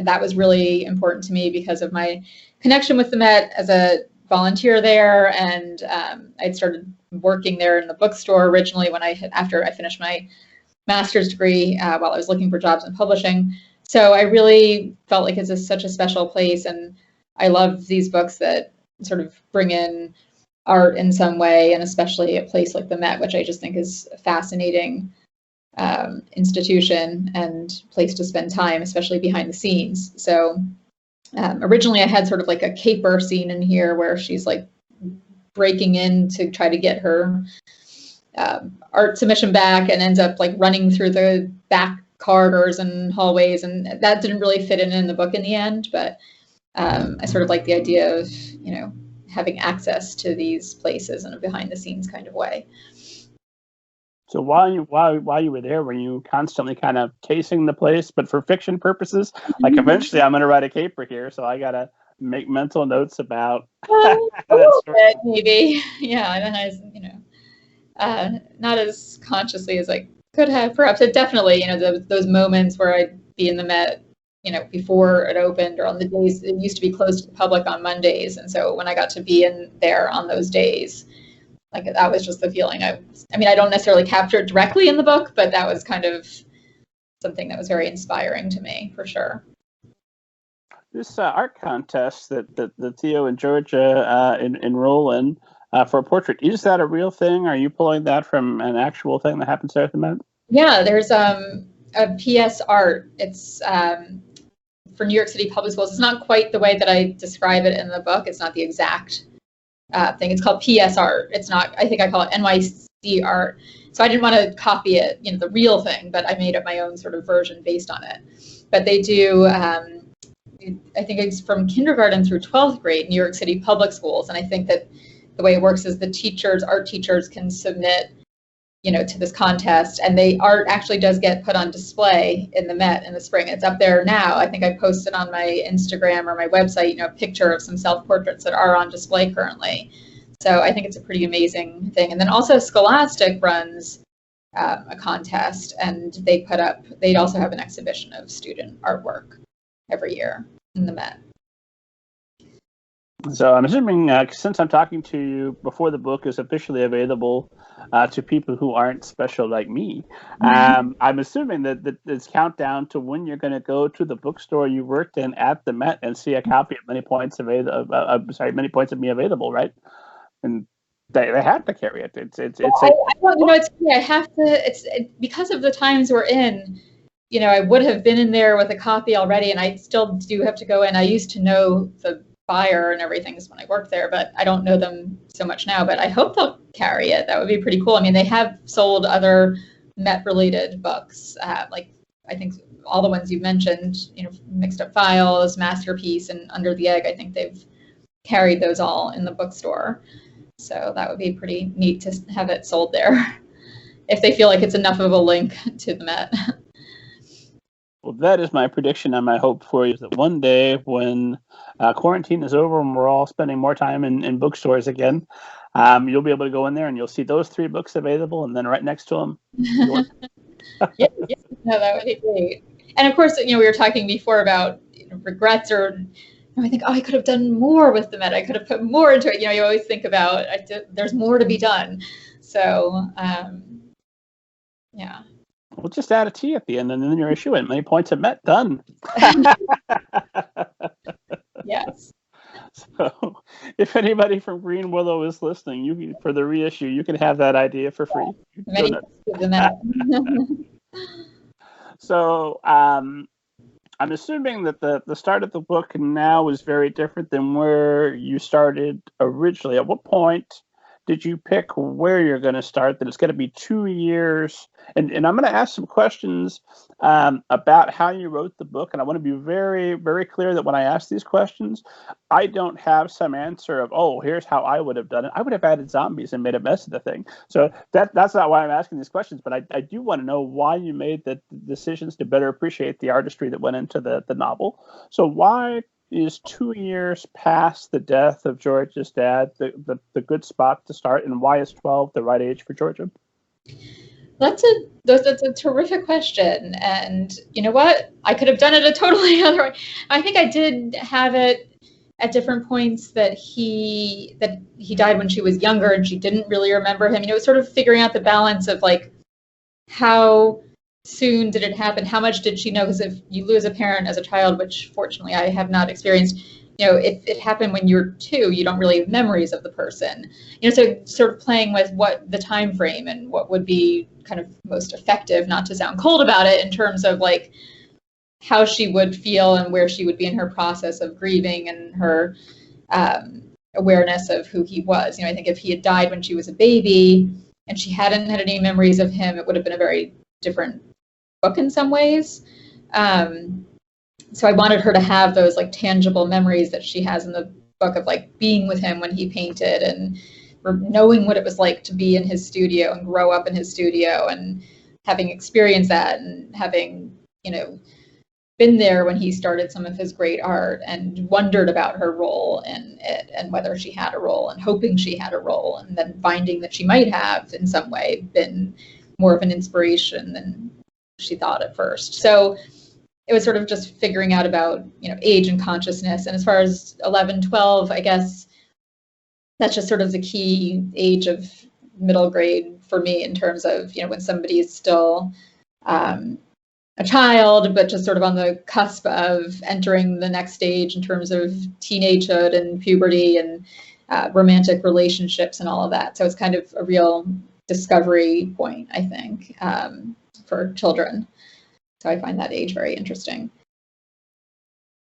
that was really important to me because of my connection with the Met as a volunteer there, and I'd started working there in the bookstore originally after I finished my master's degree while I was looking for jobs in publishing. So I really felt like it's such a special place, and I love these books that sort of bring in art in some way, and especially a place like the Met, which I just think is a fascinating institution and place to spend time, especially behind the scenes. So originally I had sort of like a caper scene in here where she's like breaking in to try to get her art submission back and ends up like running through the back corridors and hallways, and that didn't really fit in the book in the end, but I sort of like the idea of, having access to these places in a behind the scenes kind of way. So while you were there, were you constantly kind of casing the place, but for fiction purposes? Like eventually I'm going to write a caper here, so I got to make mental notes about a little bit, maybe. Yeah, not as consciously as I could have, perhaps. It definitely, those moments where I'd be in the Met, before it opened, or on the days it used to be closed to the public on Mondays, and so when I got to be in there on those days, like that was just the feeling. I don't necessarily capture it directly in the book, but that was kind of something that was very inspiring to me, for sure. This art contest that Theo and Georgia enroll in for a portrait, is that a real thing? Are you pulling that from an actual thing that happens there at the Met? Yeah, there's a PS art. It's for New York City Public Schools. It's not quite the way that I describe it in the book. It's not the exact thing. It's called PS art. It's not, I think I call it NYC art. So I didn't want to copy it, the real thing, but I made up my own sort of version based on it. But they do, I think it's from kindergarten through 12th grade, New York City Public Schools. And I think that the way it works is the art teachers can submit, to this contest, and the art actually does get put on display in the Met in the spring. It's up there now. I think I posted on my Instagram or my website, a picture of some self-portraits that are on display currently. So I think it's a pretty amazing thing. And then also Scholastic runs a contest, and they also have an exhibition of student artwork every year in the Met. So I'm assuming, since I'm talking to you before the book is officially available to people who aren't special like me, I'm assuming that it's countdown to when you're going to go to the bookstore you worked in at the Met and see a copy of Many Points of Me available, right? And they have to carry it. It's funny. I have to. Because of the times we're in. I would have been in there with a copy already, and I still do have to go in. I used to know the buyer and everything when I worked there, but I don't know them so much now, but I hope they'll carry it. That would be pretty cool. They have sold other Met related books, like I think all the ones you mentioned, Mixed Up Files, Masterpiece, and Under the Egg. I think they've carried those all in the bookstore. So that would be pretty neat to have it sold there if they feel like it's enough of a link to the Met. Well, that is my prediction and my hope for you, is that one day when quarantine is over and we're all spending more time in bookstores again, you'll be able to go in there and you'll see those 3 books available, and then right next to them. Yeah, that would be great. And of course, we were talking before about regrets, or I think, I could have done more with the Met. I could have put more into it. You always think about there's more to be done. So, yeah. We'll just add a T at the end, and then your issue in. Many Points of Met, done. Yes. So, if anybody from Greenwillow is listening, for the reissue, you can have that idea for free. Many Points of the Met. So, I'm assuming that the start of the book now is very different than where you started originally. At what point did you pick where you're going to start, that it's going to be 2 years? And I'm going to ask some questions about how you wrote the book. And I want to be very, very clear that when I ask these questions, I don't have some answer of, here's how I would have done it. I would have added zombies and made a mess of the thing. So that's not why I'm asking these questions. But I do want to know why you made the decisions to better appreciate the artistry that went into the novel. So why is 2 years past the death of Georgia's dad the good spot to start, and why is 12 the right age for Georgia? That's a terrific question. And you know what? I could have done it a totally other way. I think I did have it at different points that he died when she was younger and she didn't really remember him. You know, it was sort of figuring out the balance of like how soon did it happen? How much did she know? Because if you lose a parent as a child, which fortunately I have not experienced, you know, if it happened when you're 2, you don't really have memories of the person. You know, so sort of playing with what the time frame and what would be kind of most effective, not to sound cold about it, in terms of like how she would feel and where she would be in her process of grieving and her awareness of who he was. You know, I think if he had died when she was a baby and she hadn't had any memories of him, it would have been a very different book in some ways. So I wanted her to have those like tangible memories that she has in the book of like being with him when he painted and knowing what it was like to be in his studio and grow up in his studio and having experienced that and having, you know, been there when he started some of his great art and wondered about her role in it and whether she had a role and hoping she had a role and then finding that she might have in some way been more of an inspiration than she thought at first. So it was sort of just figuring out about, you know, age and consciousness. And as far as 11, 12, I guess that's just sort of the key age of middle grade for me in terms of, you know, when somebody is still a child, but just sort of on the cusp of entering the next stage in terms of teenagehood and puberty and romantic relationships and all of that. So it's kind of a real discovery point, I think, for children. So I find that age very interesting.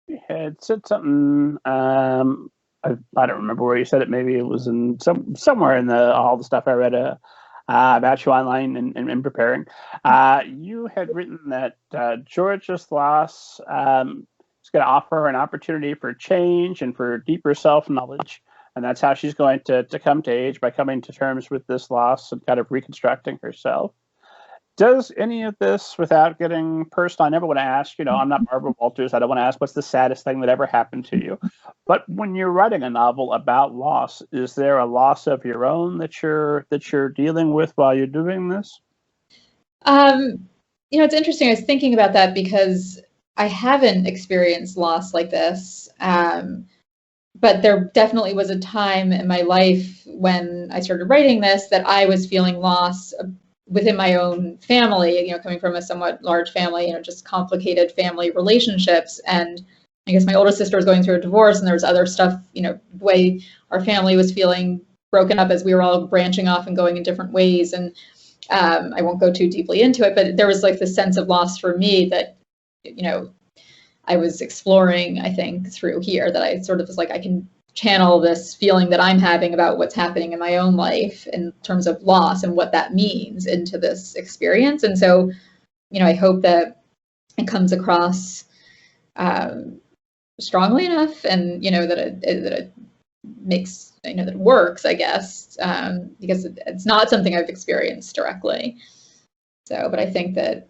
You had said something. I don't remember where you said it. Maybe it was in somewhere in all the stuff I read about you online and preparing. You had written that Georgia's loss is going to offer her an opportunity for change and for deeper self-knowledge. And that's how she's going to come to age, by coming to terms with this loss and kind of reconstructing herself. Does any of this, without getting personal, I never want to ask, you know, I'm not Barbara Walters, I don't want to ask what's the saddest thing that ever happened to you. But when you're writing a novel about loss, is there a loss of your own that you're dealing with while you're doing this? You know, it's interesting. I was thinking about that because I haven't experienced loss like this. But there definitely was a time in my life when I started writing this that I was feeling loss within my own family, you know, coming from a somewhat large family, you know, just complicated family relationships. And I guess my older sister was going through a divorce and there was other stuff, you know, the way our family was feeling broken up as we were all branching off and going in different ways. And I won't go too deeply into it, but there was like this sense of loss for me that, you know, I was exploring, I think, through here, that I sort of was like, I can channel this feeling that I'm having about what's happening in my own life in terms of loss and what that means into this experience. And so, you know, I hope that it comes across strongly enough, and, you know, that it makes, you know, that it works, I guess, because it's not something I've experienced directly. So, but I think that,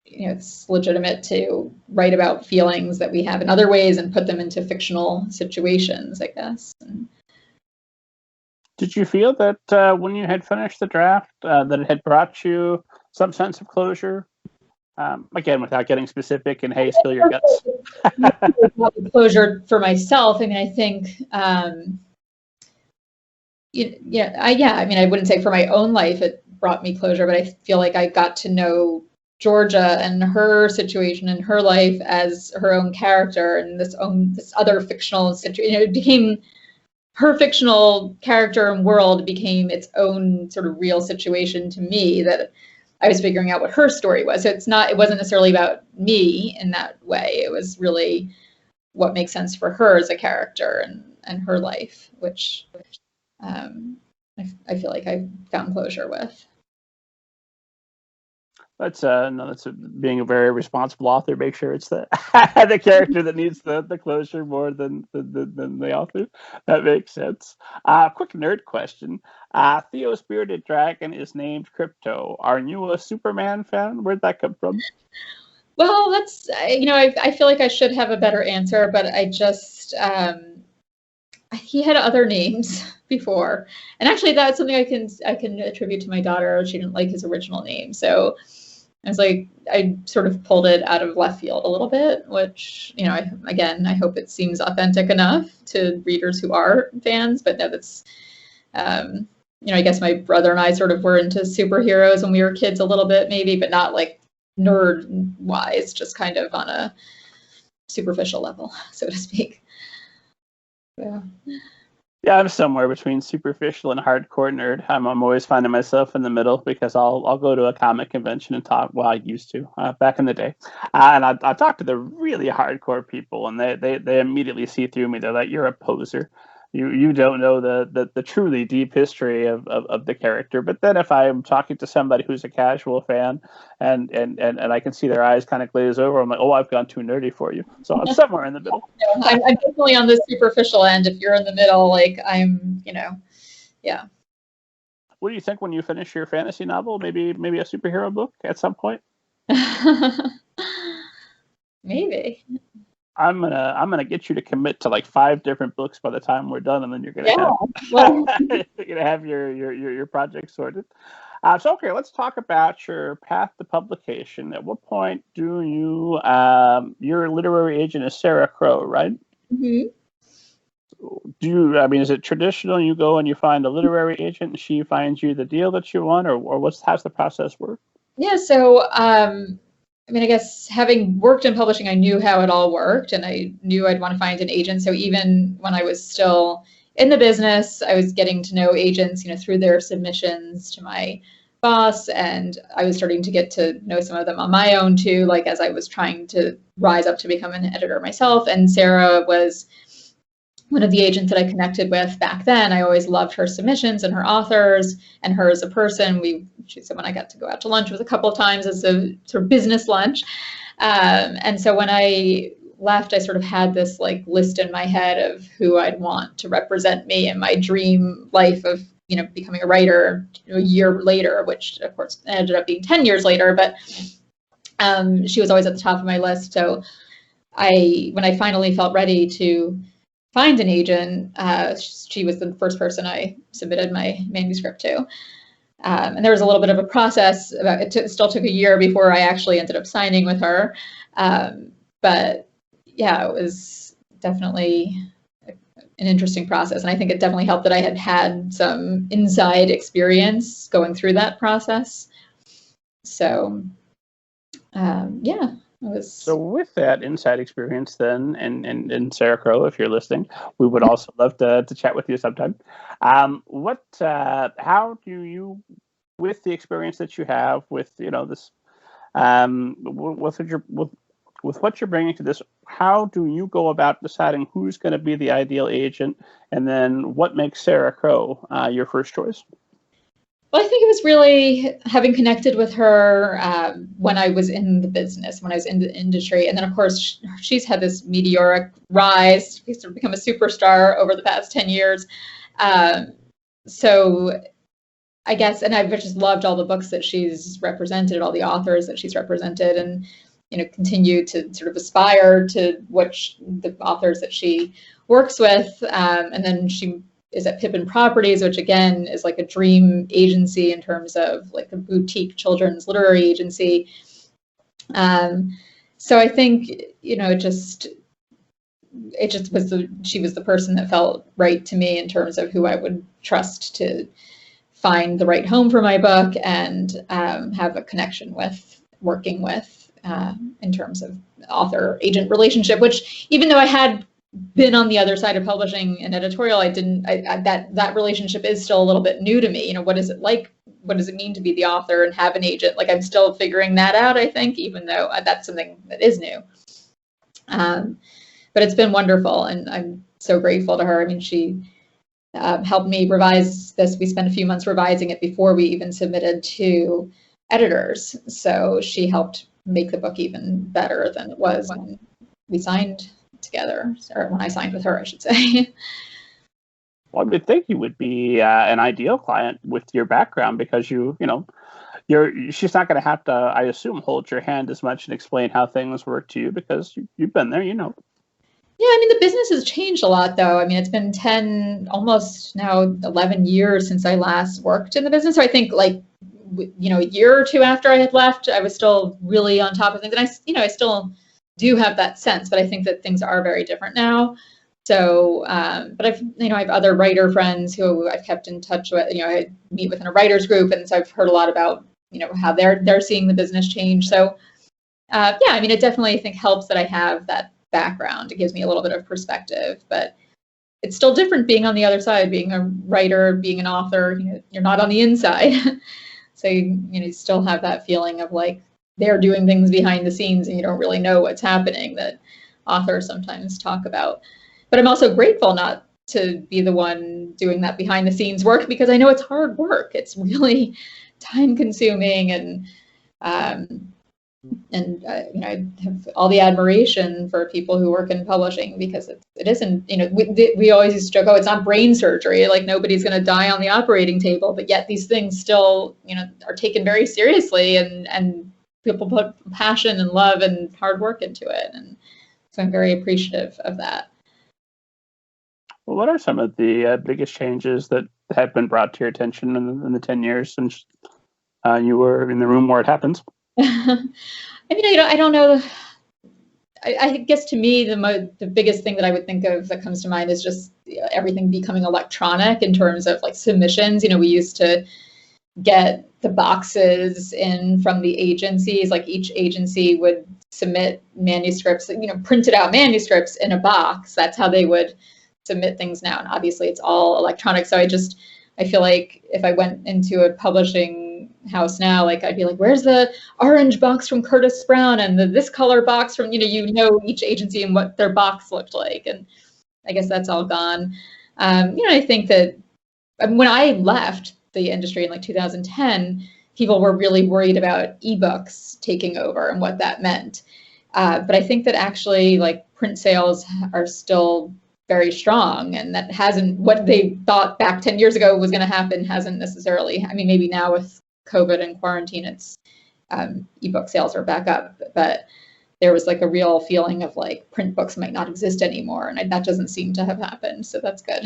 you know, it's legitimate to write about feelings that we have in other ways and put them into fictional situations, I guess. Did you feel that when you had finished the draft, that it had brought you some sense of closure? Again, without getting specific, and hey, spill your guts. Closure for myself. I mean, I think, I mean, I wouldn't say for my own life it brought me closure, but I feel like I got to know Georgia and her situation in her life as her own character, and this other fictional situation. You know, it became her fictional character and world became its own sort of real situation to me, that I was figuring out what her story was. So it wasn't necessarily about me in that way. It was really what makes sense for her as a character and her life, which I feel like I found closure with. That's being a very responsible author. Make sure it's the the character that needs the closure more than the author. That makes sense. Quick nerd question. Theo's bearded dragon is named Crypto. Are you a Superman fan? Where'd that come from? Well, that's, you know, I feel like I should have a better answer, but I just he had other names before, and actually that's something I can attribute to my daughter. She didn't like his original name, so I was like, I sort of pulled it out of left field a little bit, which, you know, I hope it seems authentic enough to readers who are fans. But no, that's, you know, I guess my brother and I sort of were into superheroes when we were kids a little bit, maybe, but not like nerd wise, just kind of on a superficial level, so to speak. Yeah. Yeah, I'm somewhere between superficial and hardcore nerd. I'm always finding myself in the middle because I'll go to a comic convention and talk. Well, I used to back in the day, and I talk to the really hardcore people, and they immediately see through me. They're like, "You're a poser. You don't know the truly deep history of the character." But then if I'm talking to somebody who's a casual fan, and I can see their eyes kind of glaze over, I'm like, "Oh, I've gone too nerdy for you." So I'm somewhere in the middle. I'm definitely on the superficial end. If you're in the middle, like I'm, you know, yeah. What do you think when you finish your fantasy novel? Maybe a superhero book at some point? Maybe. I'm gonna get you to commit to like 5 different books by the time we're done, and then you're gonna Yeah. have Well, you're gonna have your project sorted. So okay, let's talk about your path to publication. At what point do you your literary agent is Sarah Crow, right? mhm. Do you, I mean, is it traditional? You go and you find a literary agent, and she finds you the deal that you want, or how's the process work? Yeah, so I mean, I guess having worked in publishing, I knew how it all worked, and I knew I'd want to find an agent. So even when I was still in the business, I was getting to know agents, you know, through their submissions to my boss, and I was starting to get to know some of them on my own too, like as I was trying to rise up to become an editor myself. And Sarah was one of the agents that I connected with back then. I always loved her submissions and her authors and her as a person. She's someone I got to go out to lunch with a couple of times as a sort of business lunch. And so when I left, I sort of had this like list in my head of who I'd want to represent me in my dream life of, you know, becoming a writer a year later, which of course ended up being 10 years later, but she was always at the top of my list. So when I finally felt ready to find an agent, she was the first person I submitted my manuscript to. And there was a little bit of a process. It still took a year before I actually ended up signing with her. But yeah, it was definitely an interesting process. And I think it definitely helped that I had had some inside experience going through that process. So yeah. So with that inside experience then, and Sarah Crow, if you're listening, we would also love to chat with you sometime. How do you, with the experience that you have with, you know, this, with what you're bringing to this, how do you go about deciding who's going to be the ideal agent, and then what makes Sarah Crow your first choice? Well, I think it was really having connected with her when I was in the business, when I was in the industry. And then, of course, she's had this meteoric rise. She's sort of become a superstar over the past 10 years. So I guess, and I've just loved all the books that she's represented, all the authors that she's represented, and, you know, continue to sort of aspire to the authors that she works with. And then she is at Pippin Properties, which again is like a dream agency in terms of like a boutique children's literary agency. So I think, you know, she was the person that felt right to me in terms of who I would trust to find the right home for my book and have a connection with, working with in terms of author agent relationship, which even though I had been on the other side of publishing and editorial, that relationship is still a little bit new to me. You know, what is it like? What does it mean to be the author and have an agent? Like I'm still figuring that out, I think, even though that's something that is new. But it's been wonderful, and I'm so grateful to her. I mean, she helped me revise this. We spent a few months revising it before we even submitted to editors. So she helped make the book even better than it was when we signed together, or when I signed with her, I should say. Well, I would think you would be an ideal client with your background because she's not going to have to, I assume, hold your hand as much and explain how things work to you because you've been there, you know. Yeah, I mean, the business has changed a lot, though. I mean, it's been 10, almost now 11 years since I last worked in the business. So I think, like, a year or two after I had left, I was still really on top of things. And I still do have that sense, but I think that things are very different now. So, but I have other writer friends who I've kept in touch with. I meet within a writers group, and so I've heard a lot about, how they're seeing the business change. So, yeah, I mean, it definitely, I think, helps that I have that background. It gives me a little bit of perspective, but it's still different being on the other side, being a writer, being an author. You're not on the inside. So you still have that feeling of like they're doing things behind the scenes and you don't really know what's happening that authors sometimes talk about. But I'm also grateful not to be the one doing that behind the scenes work, because I know it's hard work. It's really time consuming, and I have all the admiration for people who work in publishing, because it isn't, we always used to joke, oh, it's not brain surgery, like nobody's going to die on the operating table, but yet these things still, are taken very seriously, and people put passion and love and hard work into it. And so I'm very appreciative of that. Well, what are some of the biggest changes that have been brought to your attention in the 10 years since you were in the room where it happens? I mean, I don't know. I guess to me, the biggest thing that I would think of that comes to mind is just everything becoming electronic in terms of like submissions. We used to get the boxes in from the agencies, like each agency would submit manuscripts, printed out manuscripts in a box. That's how they would submit things now. And obviously it's all electronic. So I feel like if I went into a publishing house now, like I'd be like, where's the orange box from Curtis Brown and this color box from, each agency and what their box looked like. And I guess that's all gone. I think that when I left the industry in like 2010, people were really worried about ebooks taking over and what that meant. But I think that actually like print sales are still very strong, and that hasn't, what they thought back 10 years ago was going to happen hasn't necessarily. I mean, maybe now with COVID and quarantine, it's ebook sales are back up, but there was like a real feeling of like print books might not exist anymore, and that doesn't seem to have happened. So that's good.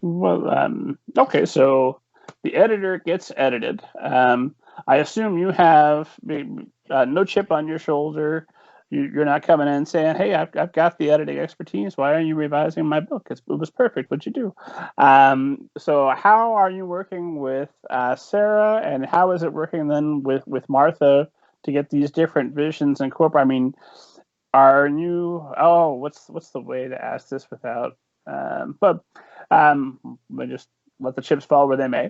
Well, okay, so the editor gets edited. I assume you have no chip on your shoulder. You're not coming in saying, "Hey, I've got the editing expertise. Why are you revising my book? It was perfect. What'd you do?" So how are you working with Sarah, and how is it working then with Martha to get these different visions incorporated? I mean, are you? Oh, what's the way to ask this without? But just let the chips fall where they may.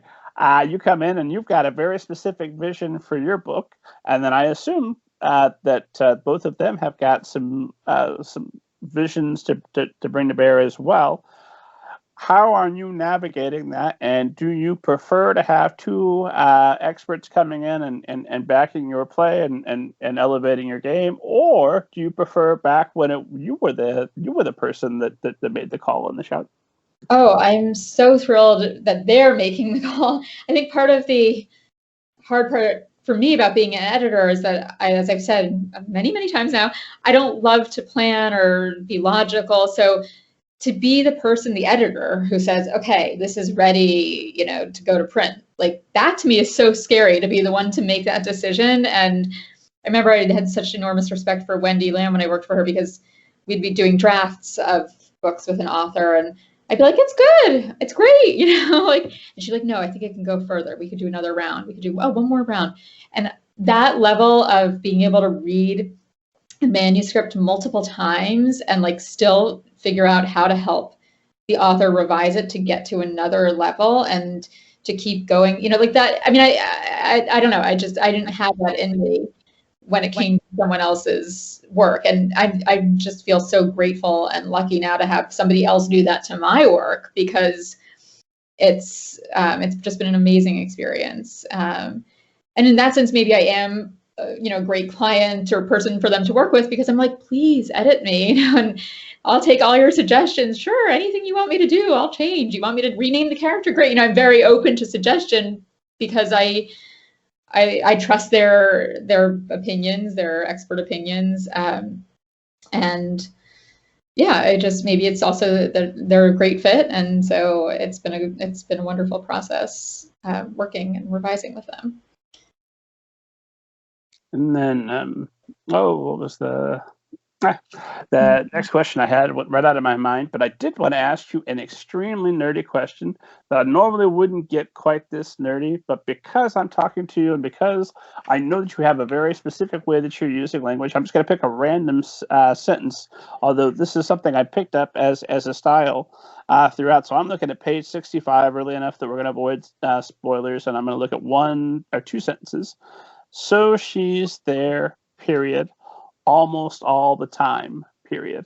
You come in and you've got a very specific vision for your book, and then I assume that both of them have got some visions to bring to bear as well. How are you navigating that? And do you prefer to have two experts coming in and backing your play and elevating your game, or do you prefer back when you were the person that made the call on the shot? Oh, I'm so thrilled that they're making the call. I think part of the hard part for me about being an editor is that as I've said many, many times now, I don't love to plan or be logical. So to be the person, the editor, who says, okay, this is ready, to go to print, like that to me is so scary, to be the one to make that decision. And I remember I had such enormous respect for Wendy Lamb when I worked for her, because we'd be doing drafts of books with an author, and I'd be like, it's good, it's great, and she's like, no, I think it can go further. We could do another round. We could do one more round. And that level of being able to read a manuscript multiple times and like still figure out how to help the author revise it to get to another level and to keep going, like that. I mean, I don't know. I didn't have that in me when it came to someone else's work. And I just feel so grateful and lucky now to have somebody else do that to my work, because it's just been an amazing experience. And in that sense, maybe I am, a great client or person for them to work with, because I'm like, please edit me, and I'll take all your suggestions. Sure, anything you want me to do, I'll change. You want me to rename the character? Great. I'm very open to suggestion, because I trust their opinions, their expert opinions. And yeah, maybe it's also that they're a great fit, and so it's been a wonderful process working and revising with them. And then, what was the next question I had went right out of my mind, but I did want to ask you an extremely nerdy question that I normally wouldn't get quite this nerdy, but because I'm talking to you and because I know that you have a very specific way that you're using language, I'm just going to pick a random sentence, although this is something I picked up as a style throughout. So I'm looking at page 65 early enough that we're going to avoid spoilers, and I'm going to look at one or two sentences. So she's there, period. Almost all the time, period.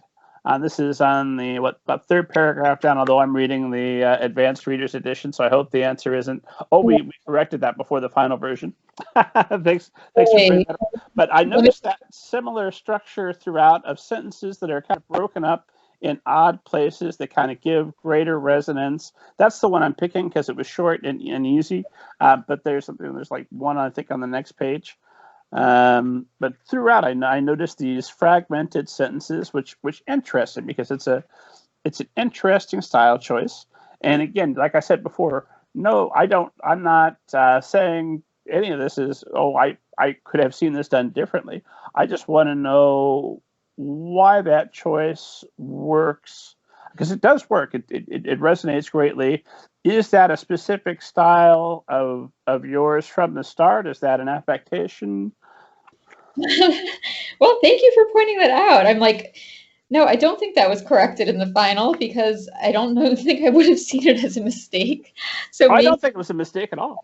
This is on the about third paragraph down, although I'm reading the advanced reader's edition, so I hope the answer isn't, oh, we corrected that before the final version. Thanks for bringing that up. But I noticed that similar structure throughout of sentences that are kind of broken up in odd places that kind of give greater resonance. That's the one I'm picking because it was short and easy, but there's like one, I think, on the next page. But throughout, I noticed these fragmented sentences, which interested me because it's an interesting style choice. And again, like I said before, no, I'm not saying any of this is, oh, I could have seen this done differently. I just want to know why that choice works, because it does work. It resonates greatly. Is that a specific style of yours from the start? Is that an affectation? Well, thank you for pointing that out. I'm like, no, I don't think that was corrected in the final because I don't think I would have seen it as a mistake. So I don't think it was a mistake at all.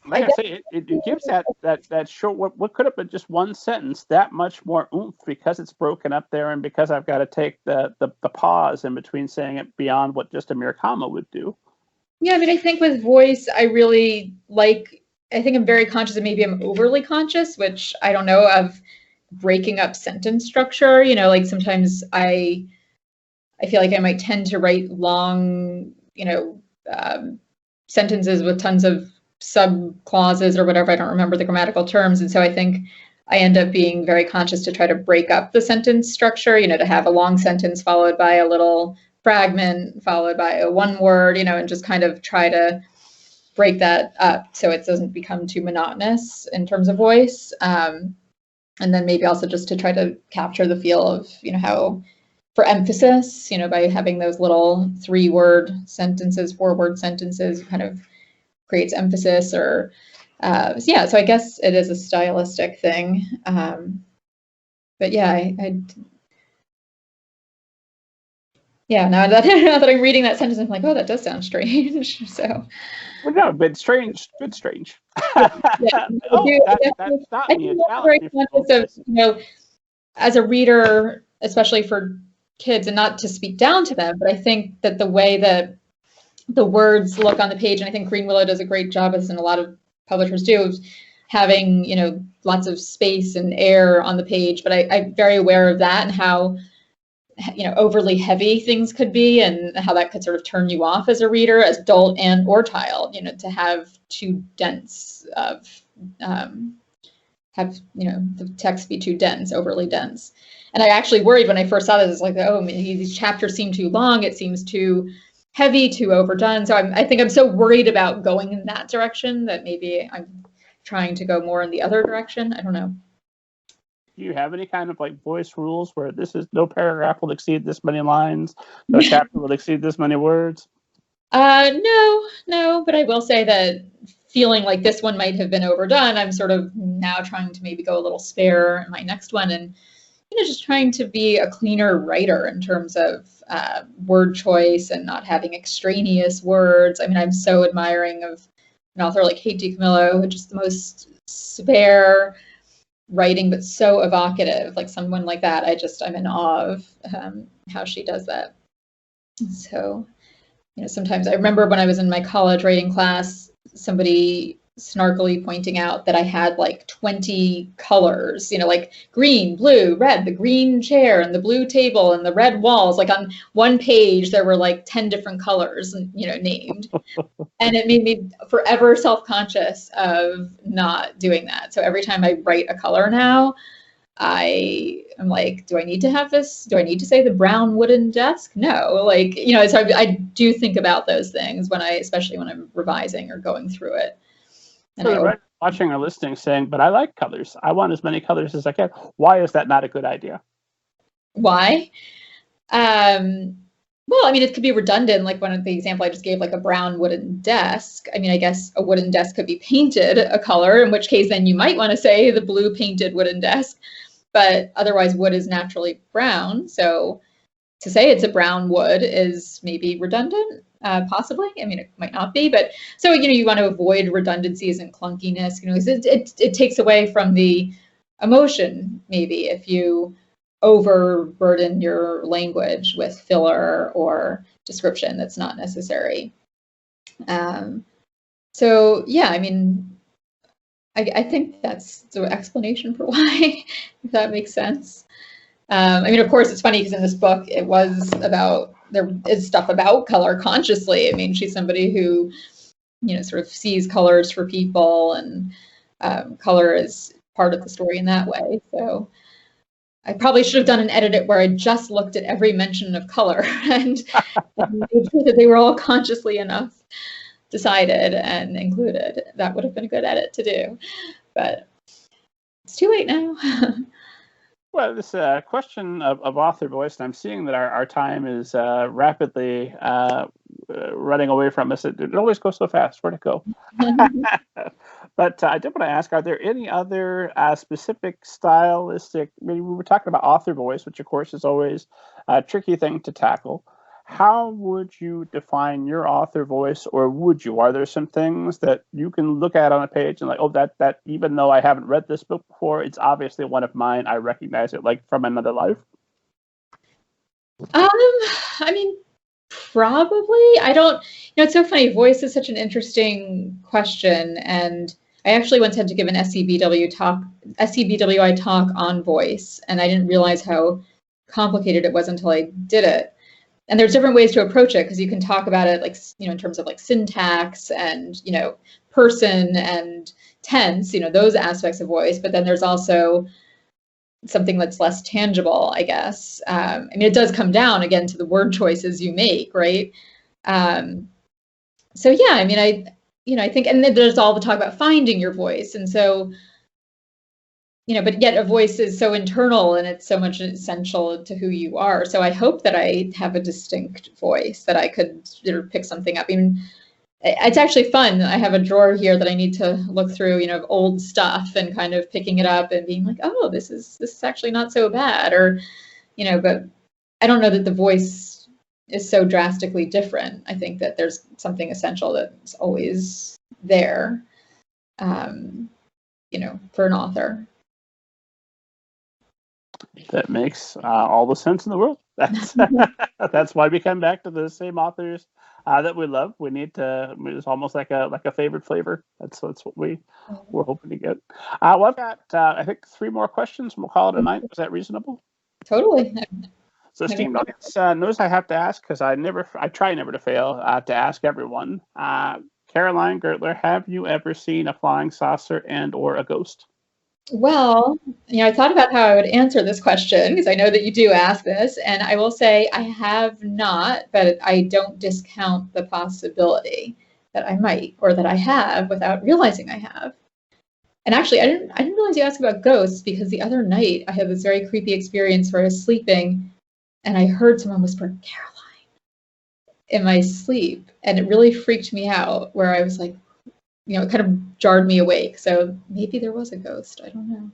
Like I say, it gives that short, what could have been just one sentence, that much more oomph because it's broken up there and because I've got to take the pause in between saying it beyond what just a mere comma would do. Yeah, I mean, I think with voice, I really like, I think I'm very conscious, and maybe I'm overly conscious, which I don't know, of breaking up sentence structure. You know, like sometimes I feel like I might tend to write long, sentences with tons of sub clauses or whatever. I don't remember the grammatical terms. And so I think I end up being very conscious to try to break up the sentence structure, to have a long sentence followed by a little fragment, followed by a one word, and just kind of try to break that up so it doesn't become too monotonous in terms of voice. And then maybe also just to try to capture the feel of, how for emphasis, by having those little 3-word sentences, 4-word sentences, kind of creates emphasis or, so I guess it is a stylistic thing. But yeah, now that I'm reading that sentence, I'm like, oh, that does sound strange. So. Well, no, but strange. Yeah, that's not me. Very conscious of, as a reader, especially for kids, and not to speak down to them, but I think that the way that the words look on the page, and I think Greenwillow does a great job, as in a lot of publishers do, of having, lots of space and air on the page. But I'm very aware of that and how, overly heavy things could be and how that could sort of turn you off as a reader, as adult and or child, to have too dense of, the text be too dense, overly dense. And I actually worried when I first saw this, it's like, oh, these chapters seem too long. It seems too heavy, too overdone. So I think I'm so worried about going in that direction that maybe I'm trying to go more in the other direction. I don't know. Do you have any kind of like voice rules where this is no paragraph will exceed this many lines, no chapter will exceed this many words? No, but I will say that feeling like this one might have been overdone, I'm sort of now trying to maybe go a little spare in my next one, and just trying to be a cleaner writer in terms of word choice and not having extraneous words. I mean, I'm so admiring of an author like Heidi Camillo, which is the most spare writing, but so evocative. Like someone like that, I'm in awe of how she does that. So, sometimes I remember when I was in my college writing class, somebody snarkily pointing out that I had like 20 colors, like green, blue, red, the green chair and the blue table and the red walls. Like on one page, there were like 10 different colors, named. And it made me forever self-conscious of not doing that. So every time I write a color now, I am like, do I need to have this? Do I need to say the brown wooden desk? No, like, so I do think about those things especially when I'm revising or going through it. And So the writer watching or listening saying, but I like colors. I want as many colors as I can. Why is that not a good idea? Why? Well, I mean, it could be redundant, like one of the example I just gave, like a brown wooden desk. I mean, I guess a wooden desk could be painted a color, in which case then you might want to say the blue painted wooden desk, but otherwise wood is naturally brown. So to say it's a brown wood is maybe redundant, possibly. I mean, it might not be, but so, you want to avoid redundancies and clunkiness, it takes away from the emotion, maybe, if you overburden your language with filler or description that's not necessary. So yeah, I mean, I think that's the explanation for why, if that makes sense. I mean, of course, it's funny because in this book, there is stuff about color consciously. I mean, she's somebody who, sort of sees colors for people, and color is part of the story in that way. So I probably should have done an edit where I just looked at every mention of color and made sure that they were all consciously enough decided and included. That would have been a good edit to do, but it's too late now. Well, this question of author voice, and I'm seeing that our time is rapidly running away from us. It always goes so fast. Where'd it go? But I did want to ask, are there any other specific stylistic, maybe we were talking about author voice, which of course is always a tricky thing to tackle. How would you define your author voice, or would you? Are there some things that you can look at on a page and like, oh, that even though I haven't read this book before, it's obviously one of mine. I recognize it like from another life. I mean, probably. I don't, it's so funny. Voice is such an interesting question. And I actually once had to give an SCBWI talk on voice, and I didn't realize how complicated it was until I did it. And there's different ways to approach it, because you can talk about it like, in terms of like syntax and, person and tense, those aspects of voice. But then there's also something that's less tangible, I guess. I mean, it does come down again to the word choices you make, right? So yeah, I mean, I think, and then there's all the talk about finding your voice. And so, but yet a voice is so internal and it's so much essential to who you are. So I hope that I have a distinct voice, that I could pick something up. I mean, it's actually fun. I have a drawer here that I need to look through, of old stuff and kind of picking it up and being like, oh, this is actually not so bad, or, but I don't know that the voice is so drastically different. I think that there's something essential that's always there, for an author. That makes all the sense in the world. That's why we come back to the same authors that we love. We need to. It's almost like a favorite flavor. That's what we're hoping to get. Well, I've got I think 3 more questions, and we'll call it a night. Is that reasonable? Totally. So, esteemed audience, notice I have to ask, because I try never to fail to ask everyone. Caroline Gertler, have you ever seen a flying saucer and/or a ghost? Well, I thought about how I would answer this question, because I know that you do ask this, and I will say I have not, but I don't discount the possibility that I might, or that I have without realizing I have. And actually, I didn't realize you asked about ghosts, because the other night I had this very creepy experience where I was sleeping and I heard someone whisper, Caroline, in my sleep, and it really freaked me out, where I was like, it kind of jarred me awake. So maybe there was a ghost. I don't know.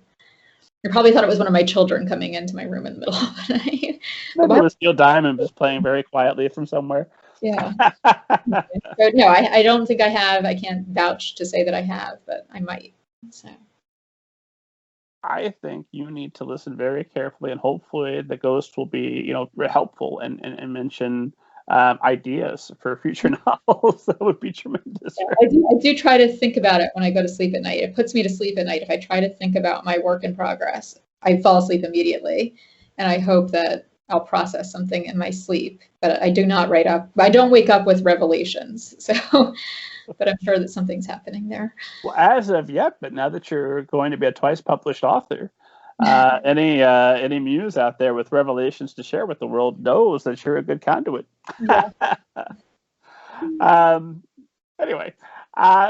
I probably thought it was one of my children coming into my room in the middle of the night. Maybe it was Neil Diamond just playing very quietly from somewhere. Yeah. But no, I don't think I have. I can't vouch to say that I have, but I might. So I think you need to listen very carefully, and hopefully the ghost will be, helpful and mention ideas for future novels. That would be tremendous. Yeah, I do try to think about it when I go to sleep at night. It puts me to sleep at night. If I try to think about my work in progress, I fall asleep immediately, and I hope that I'll process something in my sleep. But I do not I don't wake up with revelations. So, but I'm sure that something's happening there. Well, as of yet, but now that you're going to be a twice published author, Any muse out there with revelations to share with the world knows that you're a good conduit. Yeah. um, anyway,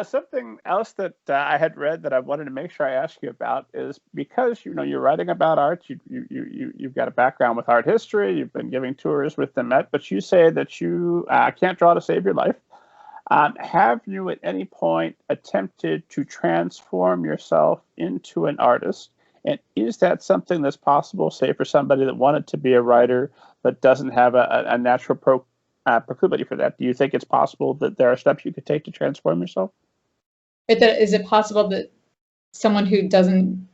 something else that I had read that I wanted to make sure I ask you about is because you're writing about art, you've got a background with art history, you've been giving tours with the Met, but you say that you can't draw to save your life. Have you at any point attempted to transform yourself into an artist? And is that something that's possible, say, for somebody that wanted to be a writer but doesn't have a natural proclivity for that? Do you think it's possible that there are steps you could take to transform yourself? Is it possible that someone who doesn't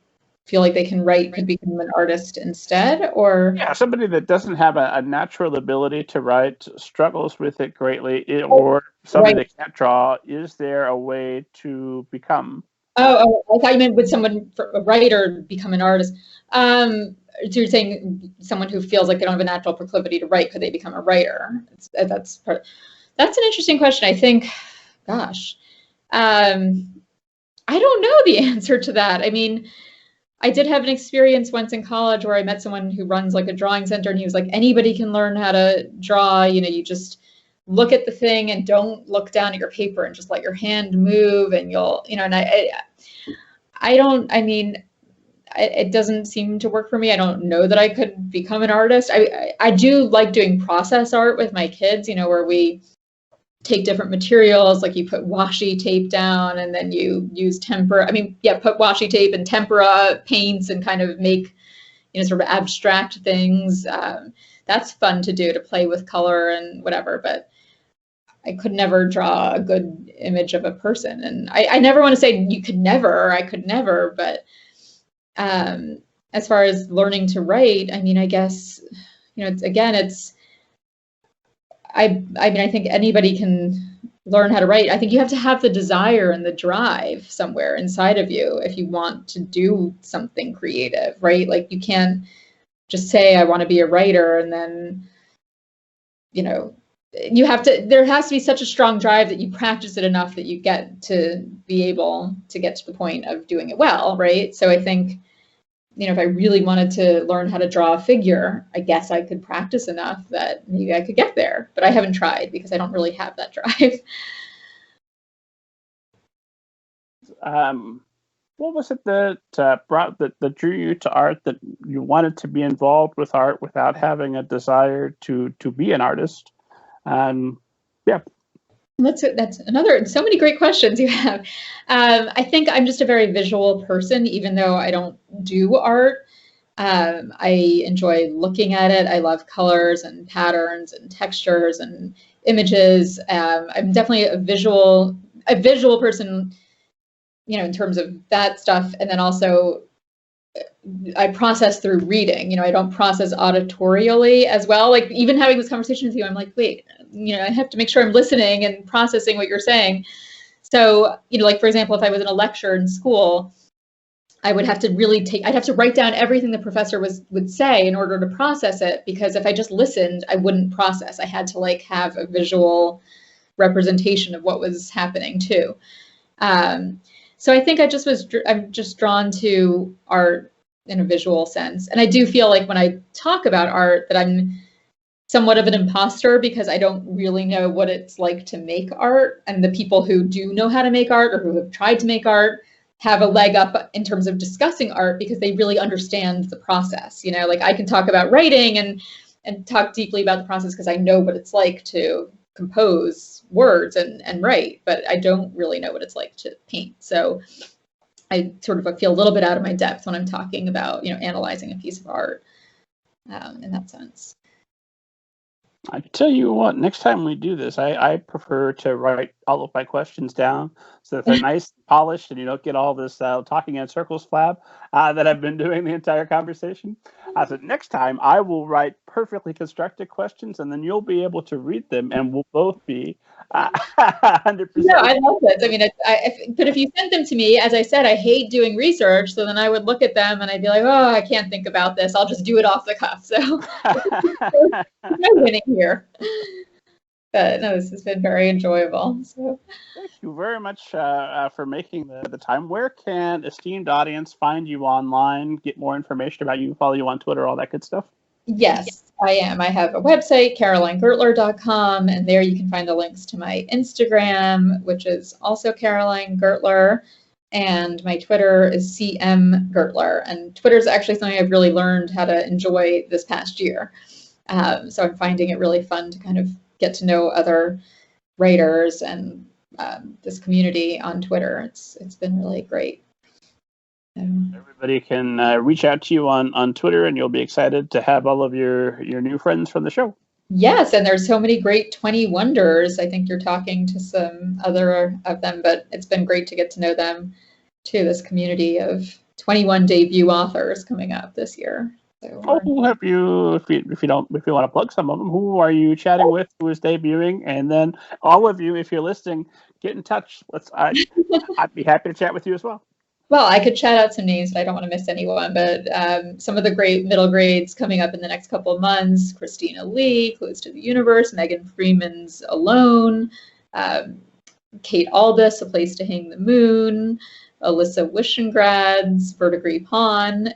feel like they can write could become an artist instead? Or yeah, somebody that doesn't have a natural ability to write, struggles with it greatly, or somebody that can't draw, is there a way to become? Oh, I thought you meant would someone, a writer, become an artist? So you're saying someone who feels like they don't have a natural proclivity to write, could they become a writer? That's an interesting question. I think, gosh, I don't know the answer to that. I mean, I did have an experience once in college where I met someone who runs like a drawing center, and he was like, anybody can learn how to draw. You just look at the thing and don't look down at your paper and just let your hand move, and you'll, and it doesn't seem to work for me. I don't know that I could become an artist. I do like doing process art with my kids, where we take different materials, like you put washi tape down and then you use tempera. Put washi tape and tempera paints and kind of make, sort of abstract things. That's fun to do, to play with color and whatever, but I could never draw a good image of a person. And I never want to say I could never, but as far as learning to write, I guess, I think anybody can learn how to write. I think you have to have the desire and the drive somewhere inside of you if you want to do something creative, right? Like you can't just say, I want to be a writer, and then, there has to be such a strong drive that you practice it enough that you get to be able to get to the point of doing it well, right? So I think, if I really wanted to learn how to draw a figure, I guess I could practice enough that maybe I could get there, but I haven't tried because I don't really have that drive. What was it that that drew you to art, that you wanted to be involved with art without having a desire to be an artist? Yeah. That's another, so many great questions you have. I think I'm just a very visual person, even though I don't do art. I enjoy looking at it. I love colors and patterns and textures and images. I'm definitely a visual person, in terms of that stuff. And then also I process through reading. I don't process auditorially as well. Like even having this conversation with you, I'm like, wait, I have to make sure I'm listening and processing what you're saying. So, like for example, if I was in a lecture in school, I would have to I'd have to write down everything the professor would say in order to process it, because if I just listened, I wouldn't process. I had to have a visual representation of what was happening too. So I think I'm just drawn to art in a visual sense. And I do feel like when I talk about art that I'm somewhat of an imposter, because I don't really know what it's like to make art. And the people who do know how to make art or who have tried to make art have a leg up in terms of discussing art because they really understand the process. Like I can talk about writing and talk deeply about the process because I know what it's like to compose words and write, but I don't really know what it's like to paint. So I sort of feel a little bit out of my depth when I'm talking about, analyzing a piece of art in that sense. I tell you what, next time we do this, I prefer to write all of my questions down so that they're nice and polished and you don't get all this talking in circles flab that I've been doing the entire conversation. So next time I will write perfectly constructed questions and then you'll be able to read them and we'll both be 100%. No, I love this. But if you sent them to me, as I said, I hate doing research. So then I would look at them and I'd be like, oh, I can't think about this. I'll just do it off the cuff. So no winning here. But no, this has been very enjoyable. So Thank you very much for making the time. Where can esteemed audience find you online, get more information about you, follow you on Twitter, all that good stuff? yes, I am. I have a website, carolinegertler.com, and there you can find the links to my Instagram, which is also Caroline Gertler, and my Twitter is CM Gertler. And Twitter is actually something I've really learned how to enjoy this past year. So I'm finding it really fun to kind of get to know other writers and this community on Twitter. It's been really great. Everybody can reach out to you on Twitter, and you'll be excited to have all of your new friends from the show. Yes, and there's so many great 20 wonders. I think you're talking to some other of them, but it's been great to get to know them too, this community of 21 debut authors coming up this year. So who have you, if you want to plug some of them, who are you chatting with, who is debuting? And then all of you, if you're listening, get in touch. I'd be happy to chat with you as well. Well, I could shout out some names, but I don't want to miss anyone. But some of the great middle grades coming up in the next couple of months: Christina Lee, Clues to the Universe; Megan Freeman's Alone; Kate Aldis, A Place to Hang the Moon; Alyssa Wishengrad's Verdigris Pawn;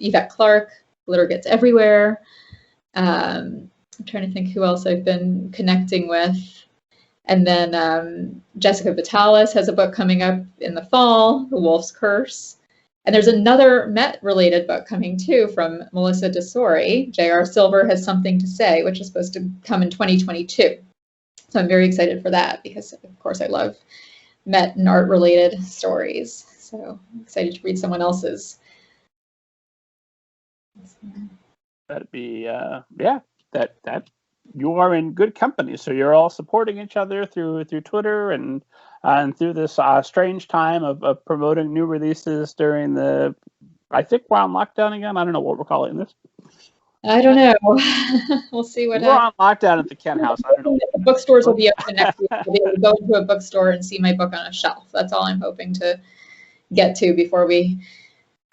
Yvette Clark, Glitter Gets Everywhere. I'm trying to think who else I've been connecting with. And then Jessica Vitalis has a book coming up in the fall, The Wolf's Curse. And there's another Met-related book coming too from Melissa DeSori. J.R. Silver Has Something to Say, which is supposed to come in 2022. So I'm very excited for that because, of course, I love Met and art-related stories. So I'm excited to read someone else's. That'd be, that you are in good company. So you're all supporting each other through Twitter and through this strange time of promoting new releases during I think we're on lockdown again. I don't know what we're calling this. I don't know. We'll see what we're on lockdown at the Kent House. I don't know. The bookstores will be open next week. I'll be able to go into a bookstore and see my book on a shelf. That's all I'm hoping to get to before we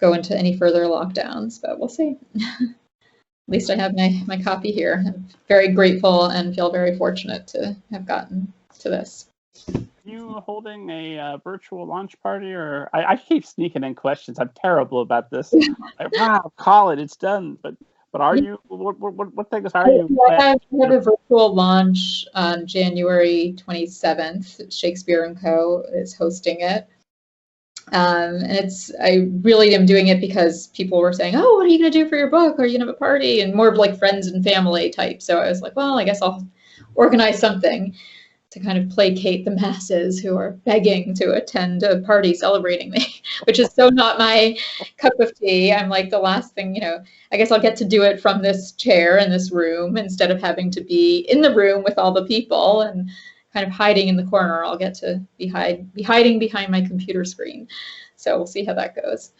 go into any further lockdowns, but we'll see. At least I have my copy here. I'm very grateful and feel very fortunate to have gotten to this. Are you holding a virtual launch party, or I keep sneaking in questions. I'm terrible about this. Like, wow, call it, it's done. But are you? What things are you? I have a virtual launch on January 27th. Shakespeare & Co. is hosting it. And I really am doing it because people were saying, oh, what are you going to do for your book? Are you going to have a party? And more of like friends and family type. So I was like, well, I guess I'll organize something to kind of placate the masses who are begging to attend a party celebrating me, which is so not my cup of tea. I'm like the last thing, I guess I'll get to do it from this chair in this room instead of having to be in the room with all the people and kind of hiding in the corner. I'll get to be hiding behind my computer screen. So we'll see how that goes.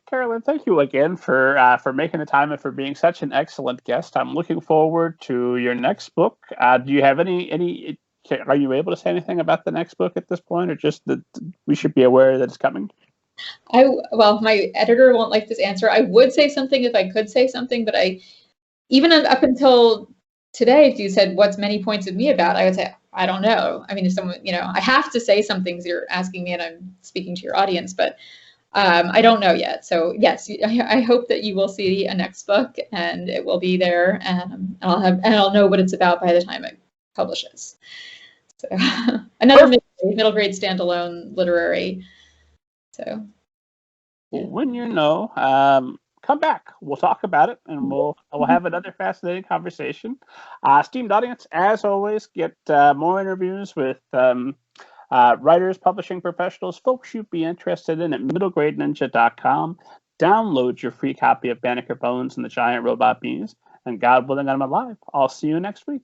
Caroline, thank you again for making the time and for being such an excellent guest. I'm looking forward to your next book. Do you have any? Are you able to say anything about the next book at this point, or just that we should be aware that it's coming? Well, my editor won't like this answer. I would say something if I could say something, but even up until today, if you said what's many points of me about, I would say I don't know. I mean, if someone, I have to say something because you're asking me and I'm speaking to your audience, but I don't know yet. So yes, I hope that you will see a next book and it will be there, and I'll know what it's about by the time it publishes. So another middle grade standalone literary. So when come back. We'll talk about it, and we'll have another fascinating conversation. Esteemed audience, as always, get more interviews with writers, publishing professionals, folks you'd be interested in at middlegradeninja.com. Download your free copy of Banneker Bones and the Giant Robot Bees. And God willing, I'm alive. I'll see you next week.